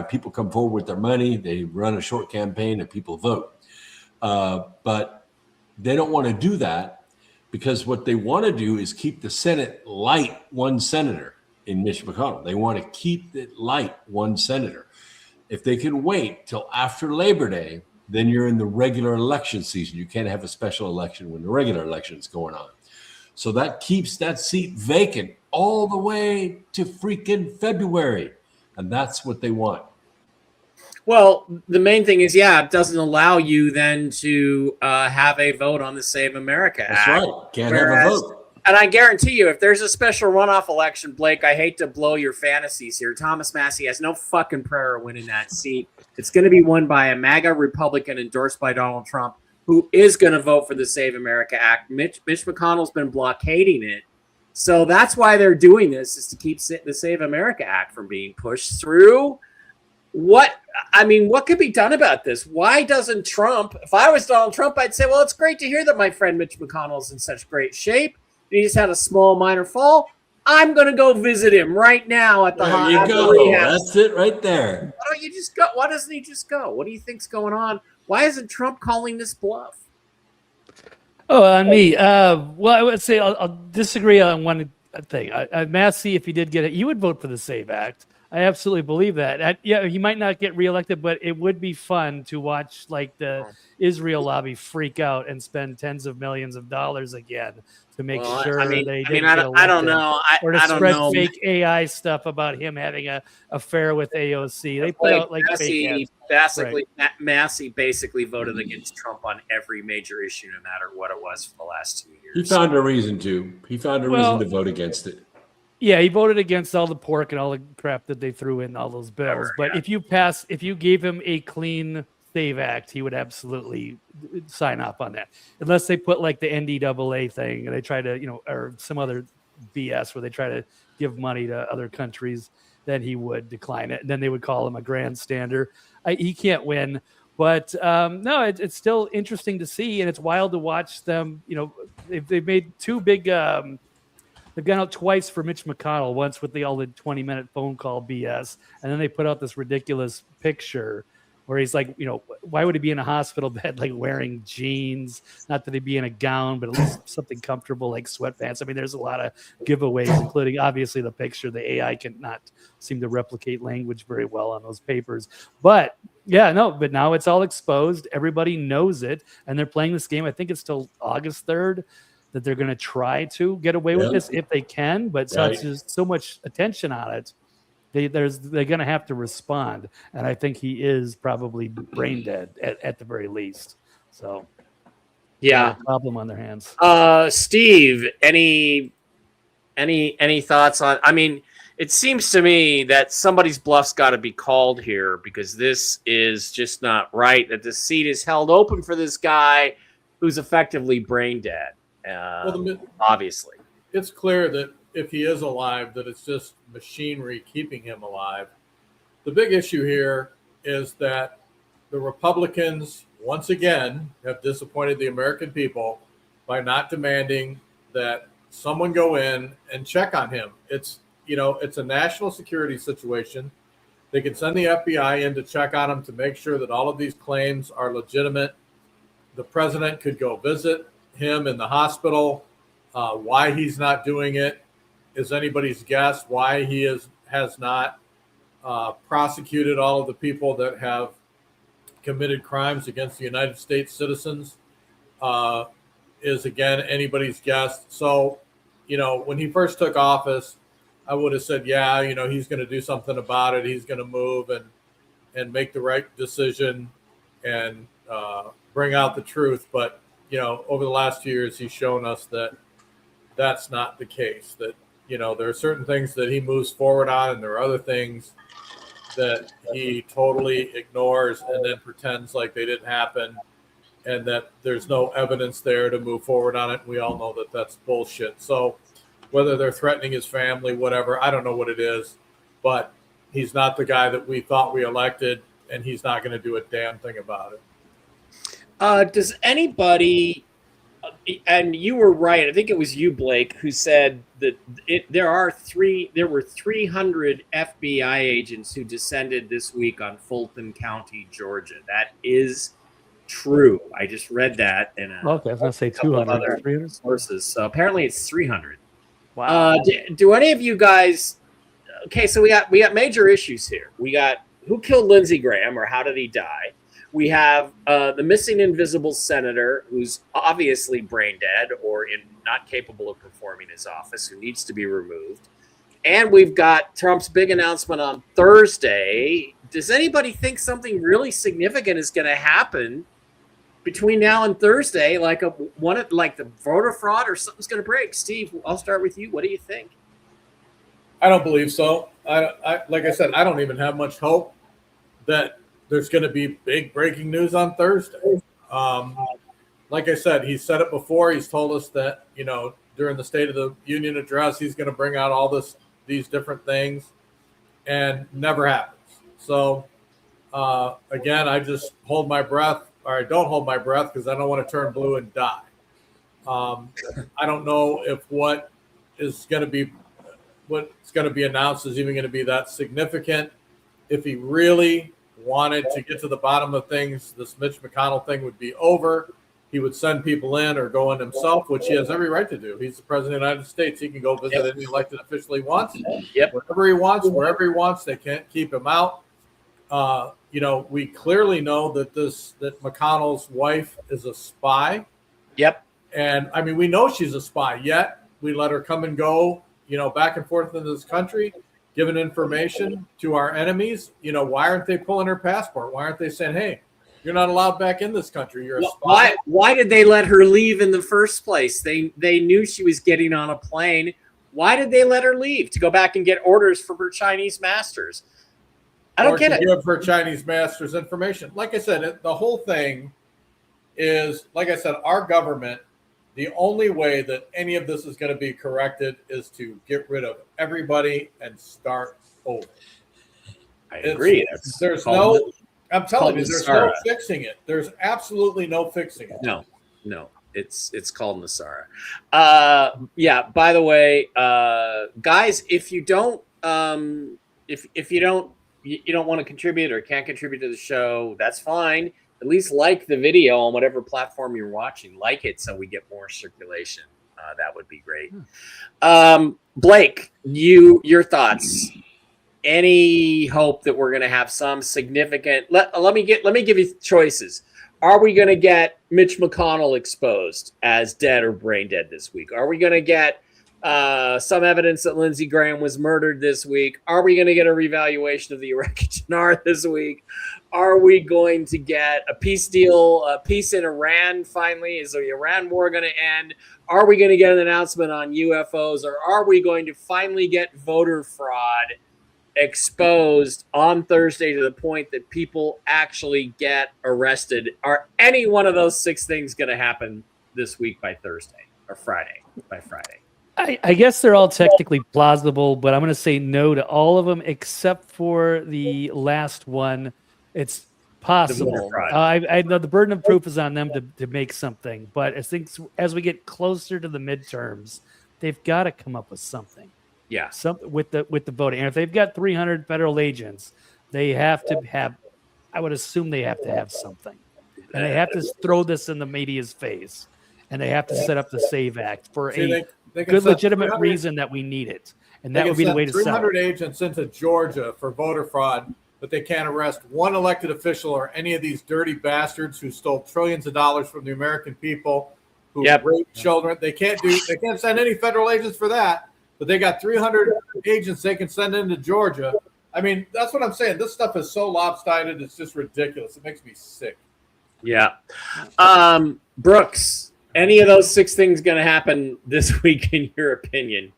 people come forward with their money, they run a short campaign, and people vote. But they don't want to do that, because what they want to do is keep the Senate light one senator in Mitch McConnell. They want to keep it light one senator. If they can wait till after Labor Day, then you're in the regular election season. You can't have a special election when the regular election is going on. So that keeps that seat vacant all the way to freaking February. And that's what they want. Well, the main thing is, it doesn't allow you then to have a vote on the Save America Act. That's right. Can't have a vote. And I guarantee you, if there's a special runoff election, Blake, I hate to blow your fantasies here. Thomas Massey has no fucking prayer of winning that seat. It's going to be won by a MAGA Republican endorsed by Donald Trump, who is going to vote for the Save America Act. Mitch McConnell's been blockading it. So that's why they're doing this, is to keep the Save America Act from being pushed through. What could be done about this? Why doesn't Trump, if I was Donald Trump, I'd say, well, it's great to hear that my friend Mitch McConnell's in such great shape. He just had a small minor fall. I'm going to go visit him right now at the hospital. There you go. That's it right there. Why don't you just go? Why doesn't he just go? What do you think's going on? Why isn't Trump calling this bluff? Oh, on me. Well, I would say I'll disagree on one thing. Massey, if he did get it, you would vote for the SAVE Act. I absolutely believe that. He might not get reelected, but it would be fun to watch like the Israel lobby freak out and spend tens of millions of dollars again to make sure they didn't get elected. I don't know. Or to spread fake AI stuff about him having an affair with AOC. They put out like fake ads. Massey basically voted against Trump on every major issue, no matter what it was for the last 2 years. He found a reason to. Reason to vote against it. Yeah, he voted against all the pork and all the crap that they threw in all those bills. But if you gave him a clean SAVE Act, he would absolutely sign up on that. Unless they put like the NDAA thing and they try to, or some other BS where they try to give money to other countries, then he would decline it. And then they would call him a grandstander. He can't win. But no, it's still interesting to see, and it's wild to watch them. They've made two big. They've gone out twice for Mitch McConnell, once with all the 20-minute phone call BS, and then they put out this ridiculous picture where he's like, why would he be in a hospital bed, like wearing jeans? Not that he'd be in a gown, but at least something comfortable like sweatpants. I mean, there's a lot of giveaways, including obviously the picture. The AI cannot seem to replicate language very well on those papers. But but now it's all exposed. Everybody knows it, and they're playing this game. I think it's till August 3rd that they're going to try to get away with this if they can, but there's so much attention on it. They're going to have to respond, and I think he is probably brain dead at the very least. So, problem on their hands. Steve, any thoughts on? I mean, it seems to me that somebody's bluff's got to be called here, because this is just not right. That the seat is held open for this guy who's effectively brain dead. Obviously, it's clear that if he is alive, that it's just machinery keeping him alive. The big issue here is that the Republicans, once again, have disappointed the American people by not demanding that someone go in and check on him. It's a national security situation. They can send the FBI in to check on him to make sure that all of these claims are legitimate. The president could go visit him in the hospital. Why he's not doing it is anybody's guess. Why he has not prosecuted all of the people that have committed crimes against the United States citizens is, again, anybody's guess. So, when he first took office, I would have said, he's going to do something about it. He's going to move and make the right decision and bring out the truth. But, over the last 2 years, he's shown us that that's not the case. That, there are certain things that he moves forward on, and there are other things that he totally ignores and then pretends like they didn't happen and that there's no evidence there to move forward on it. We all know that that's bullshit. So whether they're threatening his family, whatever, I don't know what it is, but he's not the guy that we thought we elected, and he's not going to do a damn thing about it. Does anybody, and you were right, I think it was you, Blake, who said that there were 300 FBI agents who descended this week on Fulton County, Georgia. That is true. I just read that in I was going to say 200. 300 sources. So apparently it's 300. Wow. Do any of you guys? Okay, so we got major issues here. We got who killed Lindsey Graham, or how did he die? We have the missing invisible senator who's obviously brain dead or not capable of performing his office, who needs to be removed. And we've got Trump's big announcement on Thursday. Does anybody think something really significant is going to happen between now and Thursday, like the voter fraud, or something's going to break? Steve, I'll start with you. What do you think? I don't believe so. I like I said, I don't even have much hope that there's going to be big breaking news on Thursday. Like I said, he said it before. He's told us that, during the State of the Union address, he's going to bring out all these different things, and never happens. So, again, I just hold my breath, or I don't hold my breath, because I don't want to turn blue and die. I don't know if what's going to be announced is even going to be that significant. If he really wanted to get to the bottom of things, this Mitch McConnell thing would be over. He would send people in or go in himself, which he has every right to do. He's the president of the United States. He can go visit any elected official he wants. Wherever he wants, wherever he wants. They can't keep him out. We clearly know that McConnell's wife is a spy. Yep. And I mean, we know she's a spy, yet we let her come and go, back and forth in this country, giving information to our enemies. Why aren't they pulling her passport? Why aren't they saying, hey, you're not allowed back in this country? You're a spy. Why did they let her leave in the first place? They knew she was getting on a plane. Why did they let her leave? To go back and get orders from her Chinese masters? I don't get it. Give her Chinese masters information. Like I said, the whole thing is, like I said, our government, the only way that any of this is going to be corrected is to get rid of everybody and start over. I agree. I'm telling you, there's no fixing it. There's absolutely no fixing it. No. It's called Nasara. Yeah. By the way, guys, if you don't if you don't want to contribute or can't contribute to the show, that's fine. At least like the video on whatever platform you're watching. Like it so we get more circulation. That would be great. Blake, your thoughts. Any hope that we're going to have some significant? Let me give you choices. Are we going to get Mitch McConnell exposed as dead or brain dead this week? Are we going to get some evidence that Lindsey Graham was murdered this week? Are we going to get a revaluation of the Iraqi dinar this week? Are we going to get a peace deal, a peace in Iran finally? Is the Iran war going to end? Are we going to get an announcement on UFOs? Or are we going to finally get voter fraud exposed on Thursday to the point that people actually get arrested? Are any one of those 6 things going to happen this week by Thursday or Friday? By Friday. I guess they're all technically plausible, but I'm going to say no to all of them except for the last one. It's possible. I know the burden of proof is on them to make something, but I think as we get closer to the midterms, they've got to come up with something. Yeah, something with the voting. And if they've got 300 federal agents, they have to have. I would assume they have to have something, and they have to throw this in the media's face, and they have to set up the SAVE Act for a good, legitimate reason that we need it, and that would be the way to sell it. 300 agents into Georgia for voter fraud, but they can't arrest one elected official or any of these dirty bastards who stole trillions of dollars from the American people, who raped children. They can't send any federal agents for that. But they got 300 agents they can send into Georgia. I mean, that's what I'm saying. This stuff is so lopsided. It's just ridiculous. It makes me sick. Yeah. Brooks, any of those 6 things going to happen this week, in your opinion?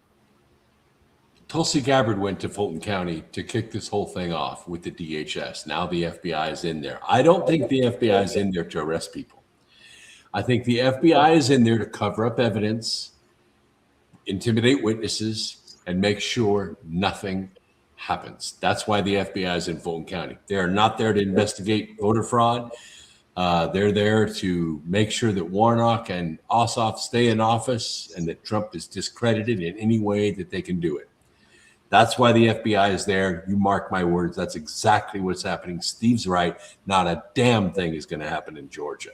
Tulsi Gabbard went to Fulton County to kick this whole thing off with the DHS. Now the FBI is in there. I don't think the FBI is in there to arrest people. I think the FBI is in there to cover up evidence, intimidate witnesses, and make sure nothing happens. That's why the FBI is in Fulton County. They are not there to investigate voter fraud. They're there to make sure that Warnock and Ossoff stay in office and that Trump is discredited in any way that they can do it. That's why the FBI is there. You mark my words. That's exactly what's happening. Steve's right. Not a damn thing is going to happen in Georgia.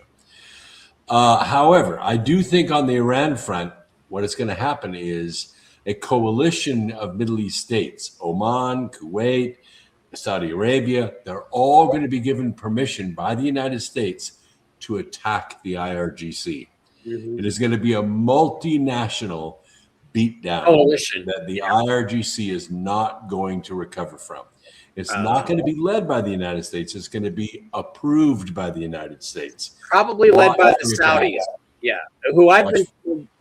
However, I do think on the Iran front, what is going to happen is a coalition of Middle East states, Oman, Kuwait, Saudi Arabia, they're all going to be given permission by the United States to attack the IRGC. It is going to be a multinational beatdown coalition that the IRGC is not going to recover from. It's not going to be led by the United States. It's going to be approved by the United States. Probably led by the Saudis. Yeah, who I think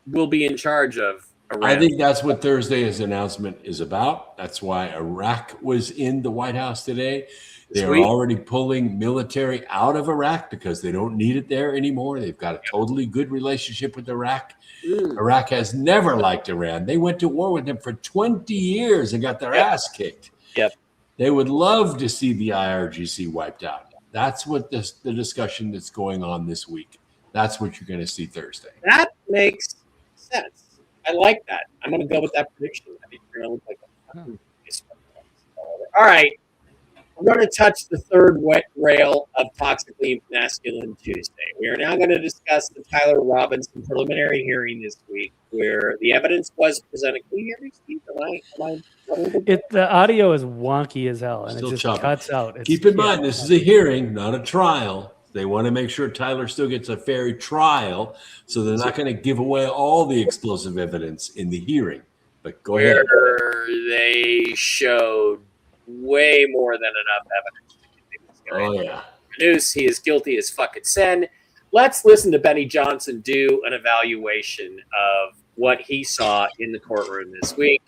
will be in charge of Iran. I think that's what Thursday's announcement is about. That's why Iraq was in the White House today. They're already pulling military out of Iraq because they don't need it there anymore. They've got a totally good relationship with Iraq. Iraq has never liked Iran. They went to war with them for 20 years and got their ass kicked. They would love to see the IRGC wiped out. That's what the discussion that's going on this week. That's what you're going to see Thursday. That makes sense. I like that. I'm going to go with that prediction. I think you're going to look like a all right. We're going to touch the third wet rail of Toxically Masculine Tuesday. We are now going to discuss the Tyler Robinson preliminary hearing this week, where the evidence was presented. Can you hear me, Steve? The audio is wonky as hell, and Still it just choppy. cuts out. Keep in mind, this is a hearing, not a trial. They want to make sure Tyler still gets a fair trial, so they're not going to give away all the explosive evidence in the hearing. But go ahead. Where they showed way more than enough evidence. Oh, yeah. Produce, he is guilty as fucking sin. Let's listen to Benny Johnson do an evaluation of what he saw in the courtroom this week,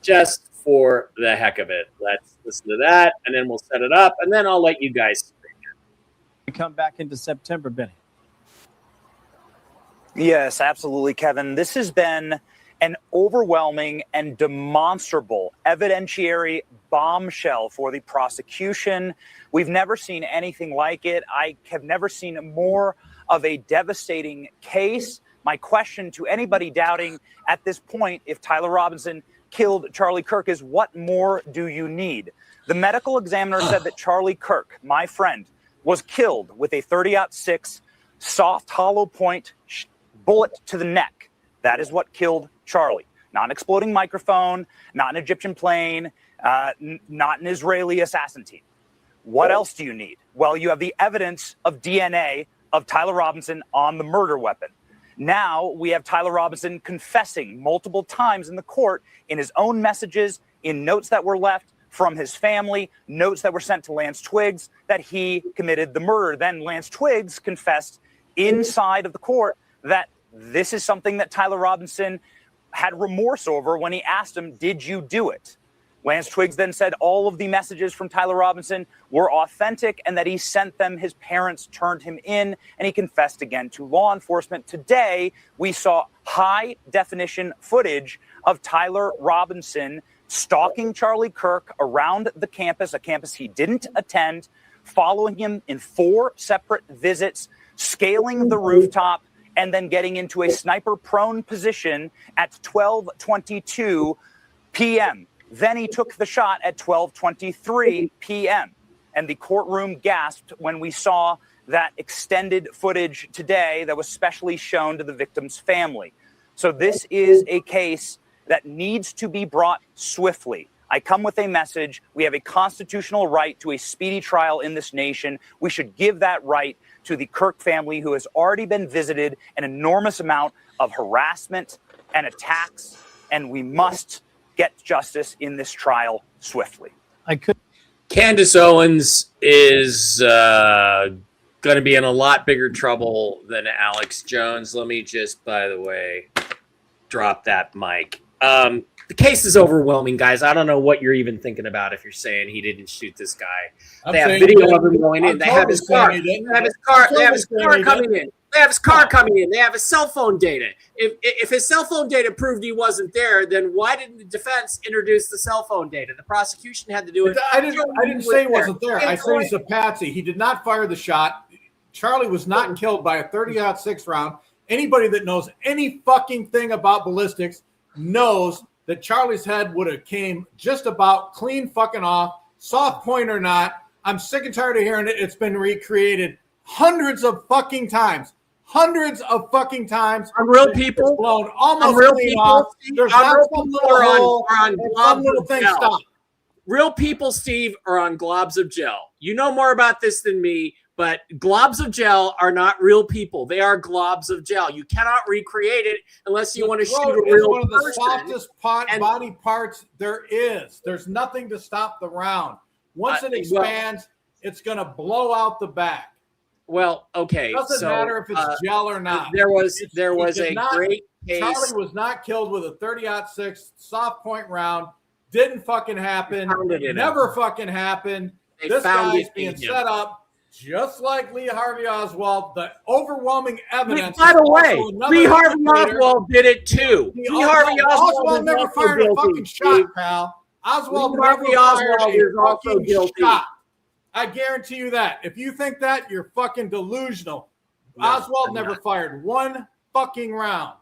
just for the heck of it. Let's listen to that, and then we'll set it up, and then I'll let you guys come back into September, Benny. Yes, absolutely, Kevin. This has been an overwhelming and demonstrable evidentiary bombshell for the prosecution. We've never seen anything like it. I have never seen more of a devastating case. My question to anybody doubting at this point if Tyler Robinson killed Charlie Kirk is, what more do you need? The medical examiner said that Charlie Kirk, my friend, was killed with a .30-06 soft hollow point bullet to the neck. That is what killed Charlie. Not an exploding microphone, not an Egyptian plane, not an Israeli assassin team. What else do you need? Well, you have the evidence of DNA of Tyler Robinson on the murder weapon. Now we have Tyler Robinson confessing multiple times in the court in his own messages, in notes that were left from his family, notes that were sent to Lance Twiggs, that he committed the murder. Then Lance Twiggs confessed inside of the court that this is something that Tyler Robinson had remorse over when he asked him, did you do it? Lance Twiggs then said all of the messages from Tyler Robinson were authentic and that he sent them. His parents turned him in, and he confessed again to law enforcement. Today, we saw high definition footage of Tyler Robinson stalking Charlie Kirk around the campus, a campus he didn't attend, following him in 4 separate visits, scaling the rooftop, and then getting into a sniper-prone position at 12:22 p.m. Then he took the shot at 12:23 p.m. And the courtroom gasped when we saw that extended footage today that was specially shown to the victim's family. So this is a case that needs to be brought swiftly. I come with a message. We have a constitutional right to a speedy trial in this nation. We should give that right to the Kirk family, who has already been visited an enormous amount of harassment and attacks, and we must get justice in this trial swiftly. Candace Owens is going to be in a lot bigger trouble than Alex Jones. Let me just, by the way, drop that mic. The case is overwhelming, guys. I don't know what you're even thinking about if you're saying he didn't shoot this guy. They have video of him going in. They have his car. They have his car. They have his car coming in. They have his car coming in. They have his cell phone data. If his cell phone data proved he wasn't there, then why didn't the defense introduce the cell phone data? The prosecution had to do it. I didn't say he wasn't there. I said he's a patsy. He did not fire the shot. Charlie was not killed by a .30-06 round. Anybody that knows any fucking thing about ballistics knows that Charlie's head would have came just about clean fucking off, soft point or not. I'm sick and tired of hearing it. It's been recreated hundreds of fucking times. Hundreds of fucking times. On real people. Blown almost real clean people. off. There's not some little hole on and some little thing stop. Real people, Steve, are on globs of gel. You know more about this than me, but globs of gel are not real people. They are globs of gel. You cannot recreate it unless you want to shoot a real one of the person. softest body parts there is. There's nothing to stop the round. Once it expands, it's going to blow out the back. Well, okay. It doesn't matter if it's gel or not. There was a great case. Charlie was not killed with a .30-06 soft point round. Didn't fucking happen. Never fucking happened. This guy's being set up just like Lee Harvey Oswald. The overwhelming evidence. By the way, Lee Harvey Oswald did it too. Lee Harvey Oswald never fired a fucking shot, pal. Oswald never fired a fucking shot. I guarantee you that. If you think that, you're fucking delusional. Oswald never fired one fucking round.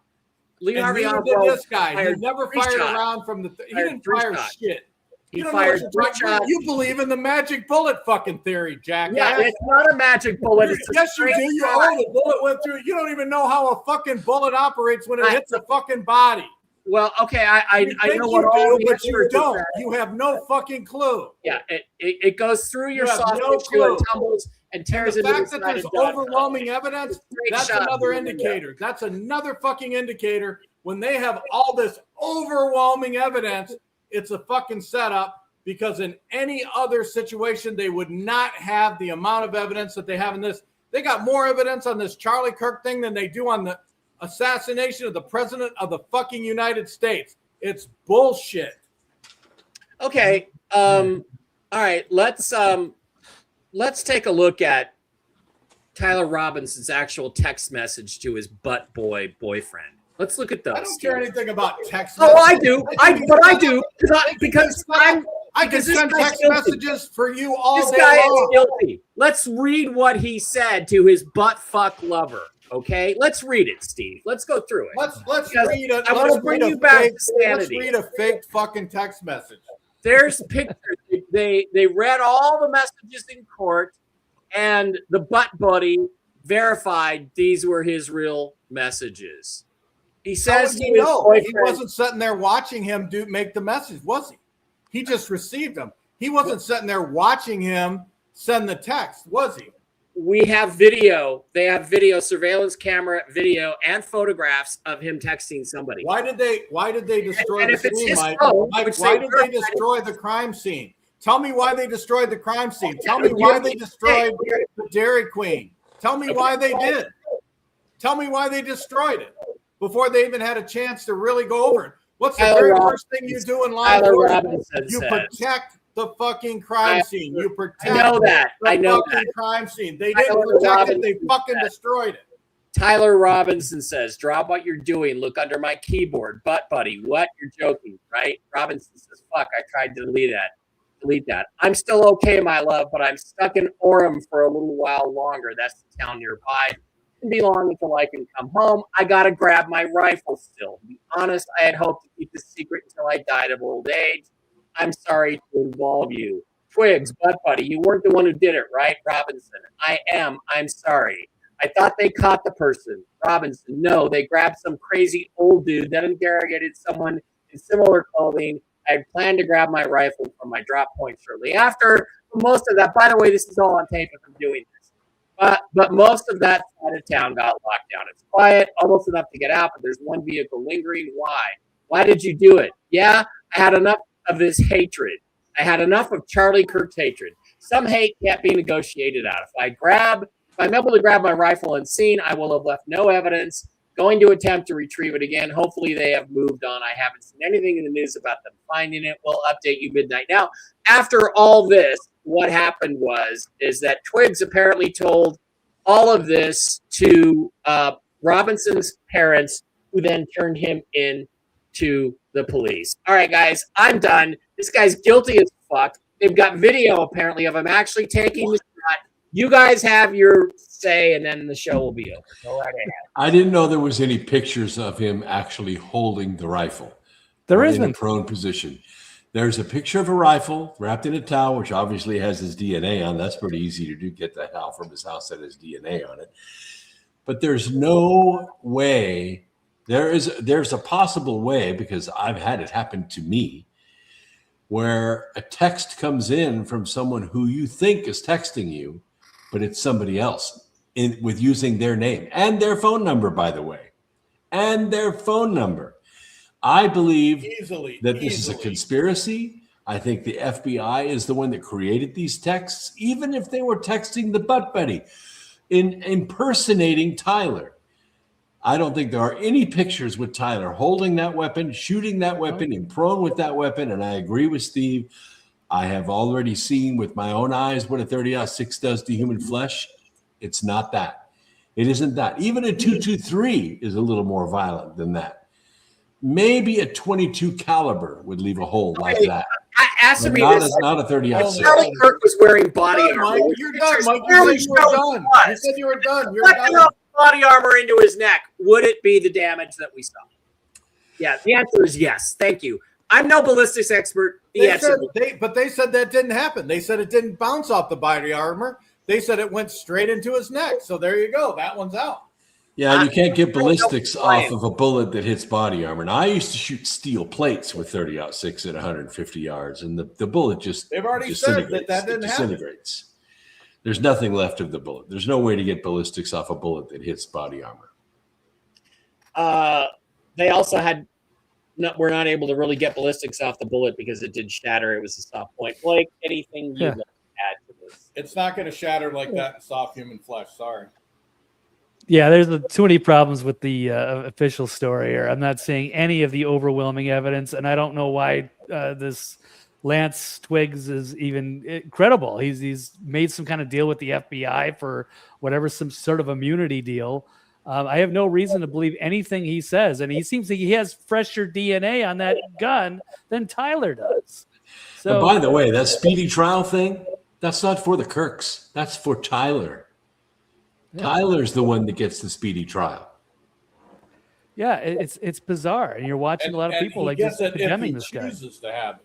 Lee Harvey Oswald did this guy. He never fired a round from the. He didn't fire shit. He fired 3 shots. You believe in the magic bullet fucking theory, Jack. Yeah, it's not a magic bullet. Yes, you do. You know the bullet went through. You don't even know how a fucking bullet operates when it hits a fucking body. Well, okay, I know what all the experts don't. You have no fucking clue. Yeah, it goes through your soft tissue and tumbles and tears into the fact that there's overwhelming evidence, that's another indicator. That's another fucking indicator. When they have all this overwhelming evidence, it's a fucking setup, because in any other situation, they would not have the amount of evidence that they have in this. They got more evidence on this Charlie Kirk thing than they do on the assassination of the president of the fucking United States. It's bullshit. Okay. All right. Let's take a look at Tyler Robinson's actual text message to his butt boy boyfriend. Let's look at those. I don't care anything about text. Oh, I do. I do because I can send text messages for you all this day guy is long. guilty. Let's read what he said to his butt fuck lover. Okay, let's read it, Steve. Let's go through it. Let's Because read it. I want to bring you back to Let's sanity. read a fake fucking text message. There's pictures. They read all the messages in court, and the butt buddy verified these were his real messages. He says he wasn't sitting there watching him make the message, was he? He just received them. He wasn't sitting there watching him send the text, was he? We have video. They have video, surveillance camera video, and photographs of him texting somebody. Why did they destroy And the if it's scene, his Mike? phone, Mike, which why they did they verified- destroy the crime scene? Tell me why they destroyed the crime scene. Tell me why they destroyed the Dairy Queen. Tell me why they did. Tell me why they destroyed it before they even had a chance to really go over it. What's the very first thing you do in law enforcement? You protect the fucking crime scene. You protect the fucking crime scene. They didn't protect it. They fucking destroyed it. Tyler Robinson says, drop what you're doing. Look under my keyboard. Butt buddy. What? You're joking, right? Robinson says, fuck, I tried to delete that. I'm still okay, my love, but I'm stuck in Orem for a little while longer. That's the town nearby. Can be long until I can come home. I gotta grab my rifle still. To be honest, I had hoped to keep this secret until I died of old age. I'm sorry to involve you. Twigs, butt buddy, you weren't the one who did it, right? Robinson, I am. I'm sorry. I thought they caught the person. Robinson, no, they grabbed some crazy old dude that interrogated someone in similar clothing. I had planned to grab my rifle from my drop point shortly after. Most of that, by the way, this is all on tape if I'm doing this. But most of that side of town got locked down. It's quiet, almost enough to get out, but there's one vehicle lingering. Why? Why did you do it? Yeah, I had enough of this hatred. I had enough of Charlie Kirk's hatred. Some hate can't be negotiated out. If I'm able to grab my rifle and seen, I will have left no evidence. Going to attempt to retrieve it again. Hopefully they have moved on. I haven't seen anything in the news about them finding it. We'll update you midnight. Now, after all this, what happened is that Twigs apparently told all of this to Robinson's parents, who then turned him in to the police. All right, guys, I'm done. This guy's guilty as fuck. They've got video apparently of him actually taking the shot. You guys have your say, and then the show will be over. Go right ahead. I didn't know there was any pictures of him actually holding the rifle. There in isn't. a prone position. There's a picture of a rifle wrapped in a towel, which obviously has his DNA on. That's pretty easy to do. Get the towel from his house that has DNA on it. But there's no way. There's a possible way, because I've had it happen to me, where a text comes in from someone who you think is texting you, but it's somebody else with using their name and their phone number, by the way, and their phone number. I believe that this is a conspiracy. I think the FBI is the one that created these texts, even if they were texting the butt buddy, impersonating Tyler. I don't think there are any pictures with Tyler holding that weapon, shooting that weapon, and prone with that weapon. And I agree with Steve. I have already seen with my own eyes what a 30-06 does to human flesh. It's not that. It isn't that. Even a 223 is a little more violent than that. Maybe a 22 caliber would leave a hole like that. Answer me not this. Not a 30-06. Charlie Kirk was wearing body armor. Mike, you're done. Mike, you said you were done. You said you were done. You're Putting done. body armor into his neck. Would it be the damage that we saw? Yeah, the answer is yes. Thank you. I'm no ballistics expert. They said that didn't happen. They said it didn't bounce off the body armor. They said it went straight into his neck. So there you go. That one's out. Yeah, you can't get ballistics off of a bullet that hits body armor. Now, I used to shoot steel plates with 30-06 at 150 yards, and the bullet just They've already said that didn't disintegrates. There's nothing left of the bullet. There's no way to get ballistics off a bullet that hits body armor. They also we're not able to really get ballistics off the bullet because it did shatter. It was a soft point. Blake, anything you want to add to this? It's not going to shatter like that in soft human flesh. Sorry. Yeah, there's too many problems with the official story here. I'm not seeing any of the overwhelming evidence, and I don't know why this Lance Twigs is even credible. He's made some kind of deal with the FBI for whatever, some sort of immunity deal. I have no reason to believe anything he says, and he seems like he has fresher DNA on that gun than Tyler does. So, and by the way, that speedy trial thing, that's not for the Kirks. That's for Tyler. Yeah. Tyler's the one that gets the speedy trial. Yeah, it's bizarre, and you're watching a lot of people like just condemning this guy. To have it.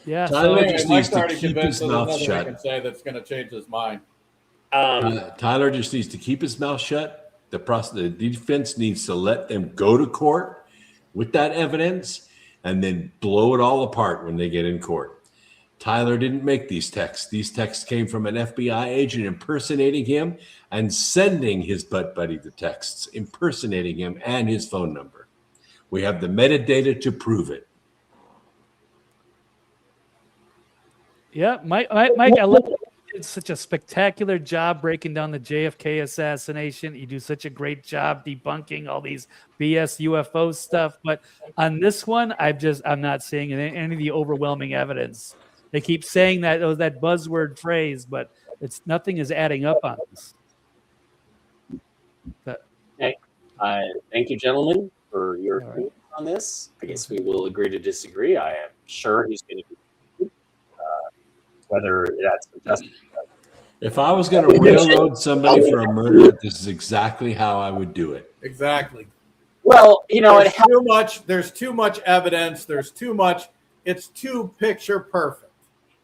Yeah, Tyler so just needs to keep his mouth shut. Can say that's going to change his mind. Tyler just needs to keep his mouth shut. The defense needs to let them go to court with that evidence and then blow it all apart when they get in court. Tyler didn't make these texts. These texts came from an FBI agent impersonating him and sending his butt buddy the texts, impersonating him and his phone number. We have the metadata to prove it. Yeah, Mike, I love you did such a spectacular job breaking down the JFK assassination. You do such a great job debunking all these BS UFO stuff. But on this one, I'm not seeing any of the overwhelming evidence. They keep saying that buzzword phrase, but nothing is adding up on this. Okay. Thank you, gentlemen, for your opinion on this. I guess we will agree to disagree. I am sure he's going to be whether that's justice. If I was going to railroad somebody for a murder, this is exactly how I would do it. Exactly. Well, there's too much evidence. There's too much. It's too picture perfect.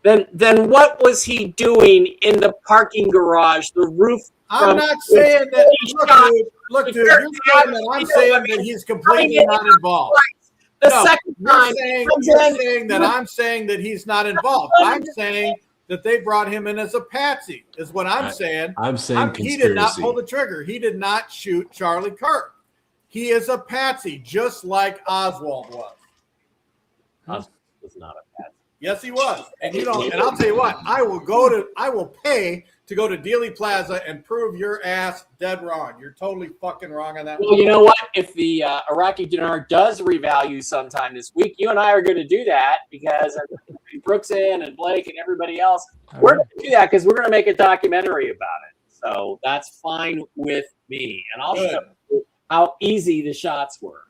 Then what was he doing in the parking garage? The roof. I'm not saying that. Look, dude. You're saying that I'm saying that he's completely not involved. Second time, you're saying that I'm saying that he's not involved. I'm saying that they brought him in as a patsy. Is what I'm saying. I'm saying he did not pull the trigger. He did not shoot Charlie Kirk. He is a patsy, just like Oswald was. Oswald was not a patsy. Yes, he was. And and I'll tell you what, I will pay to go to Dealey Plaza and prove your ass dead wrong. You're totally fucking wrong on that. Well, you know what? If the Iraqi dinar does revalue sometime this week, you and I are going to do that because Brooks and Blake and everybody else, we're going to do that because we're going to make a documentary about it. So that's fine with me. And I'll show you how easy the shots were.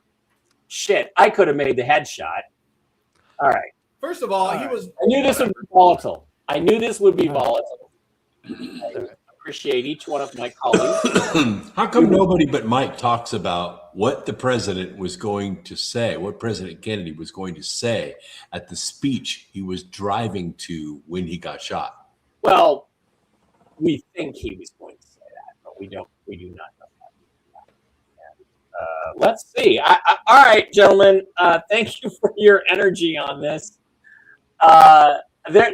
Shit, I could have made the headshot. All right. First of all, I knew this would be volatile. I appreciate each one of my colleagues. How come nobody but Mike talks about what the president was going to say, what President Kennedy was going to say at the speech he was driving to when he got shot? Well, we think he was going to say that, but we do not know that. And, let's see. All right, gentlemen. Thank you for your energy on this.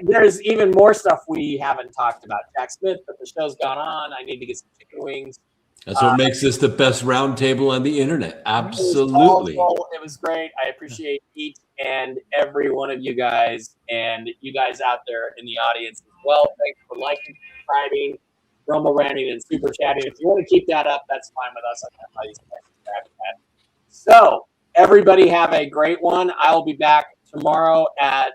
There's even more stuff we haven't talked about. Jack Smith, but the show's gone on. I need to get some chicken wings. That's what makes this the best roundtable on the internet. Absolutely. It was great. I appreciate each and every one of you guys and you guys out there in the audience as well. Thanks for liking, subscribing, rumble ranting, and super chatting. If you want to keep that up, that's fine with us. So everybody have a great one. I will be back tomorrow at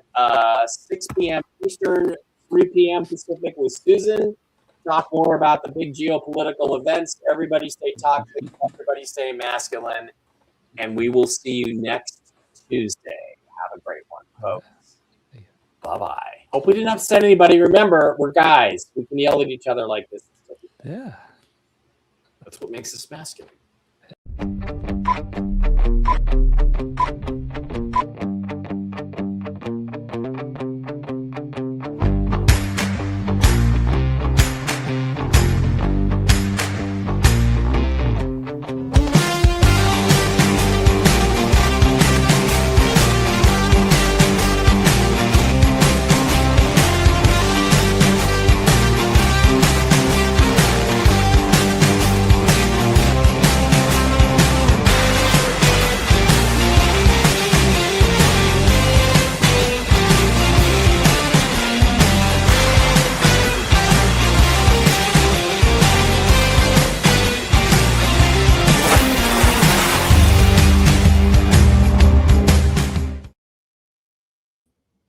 6 p.m. Eastern, 3 p.m. Pacific with Susan. Talk more about the big geopolitical events. Everybody stay toxic. Everybody stay masculine. And we will see you next Tuesday. Have a great one, folks. Bye-bye. Hope we didn't upset anybody. Remember, we're guys. We can yell at each other like this. Yeah. That's what makes us masculine.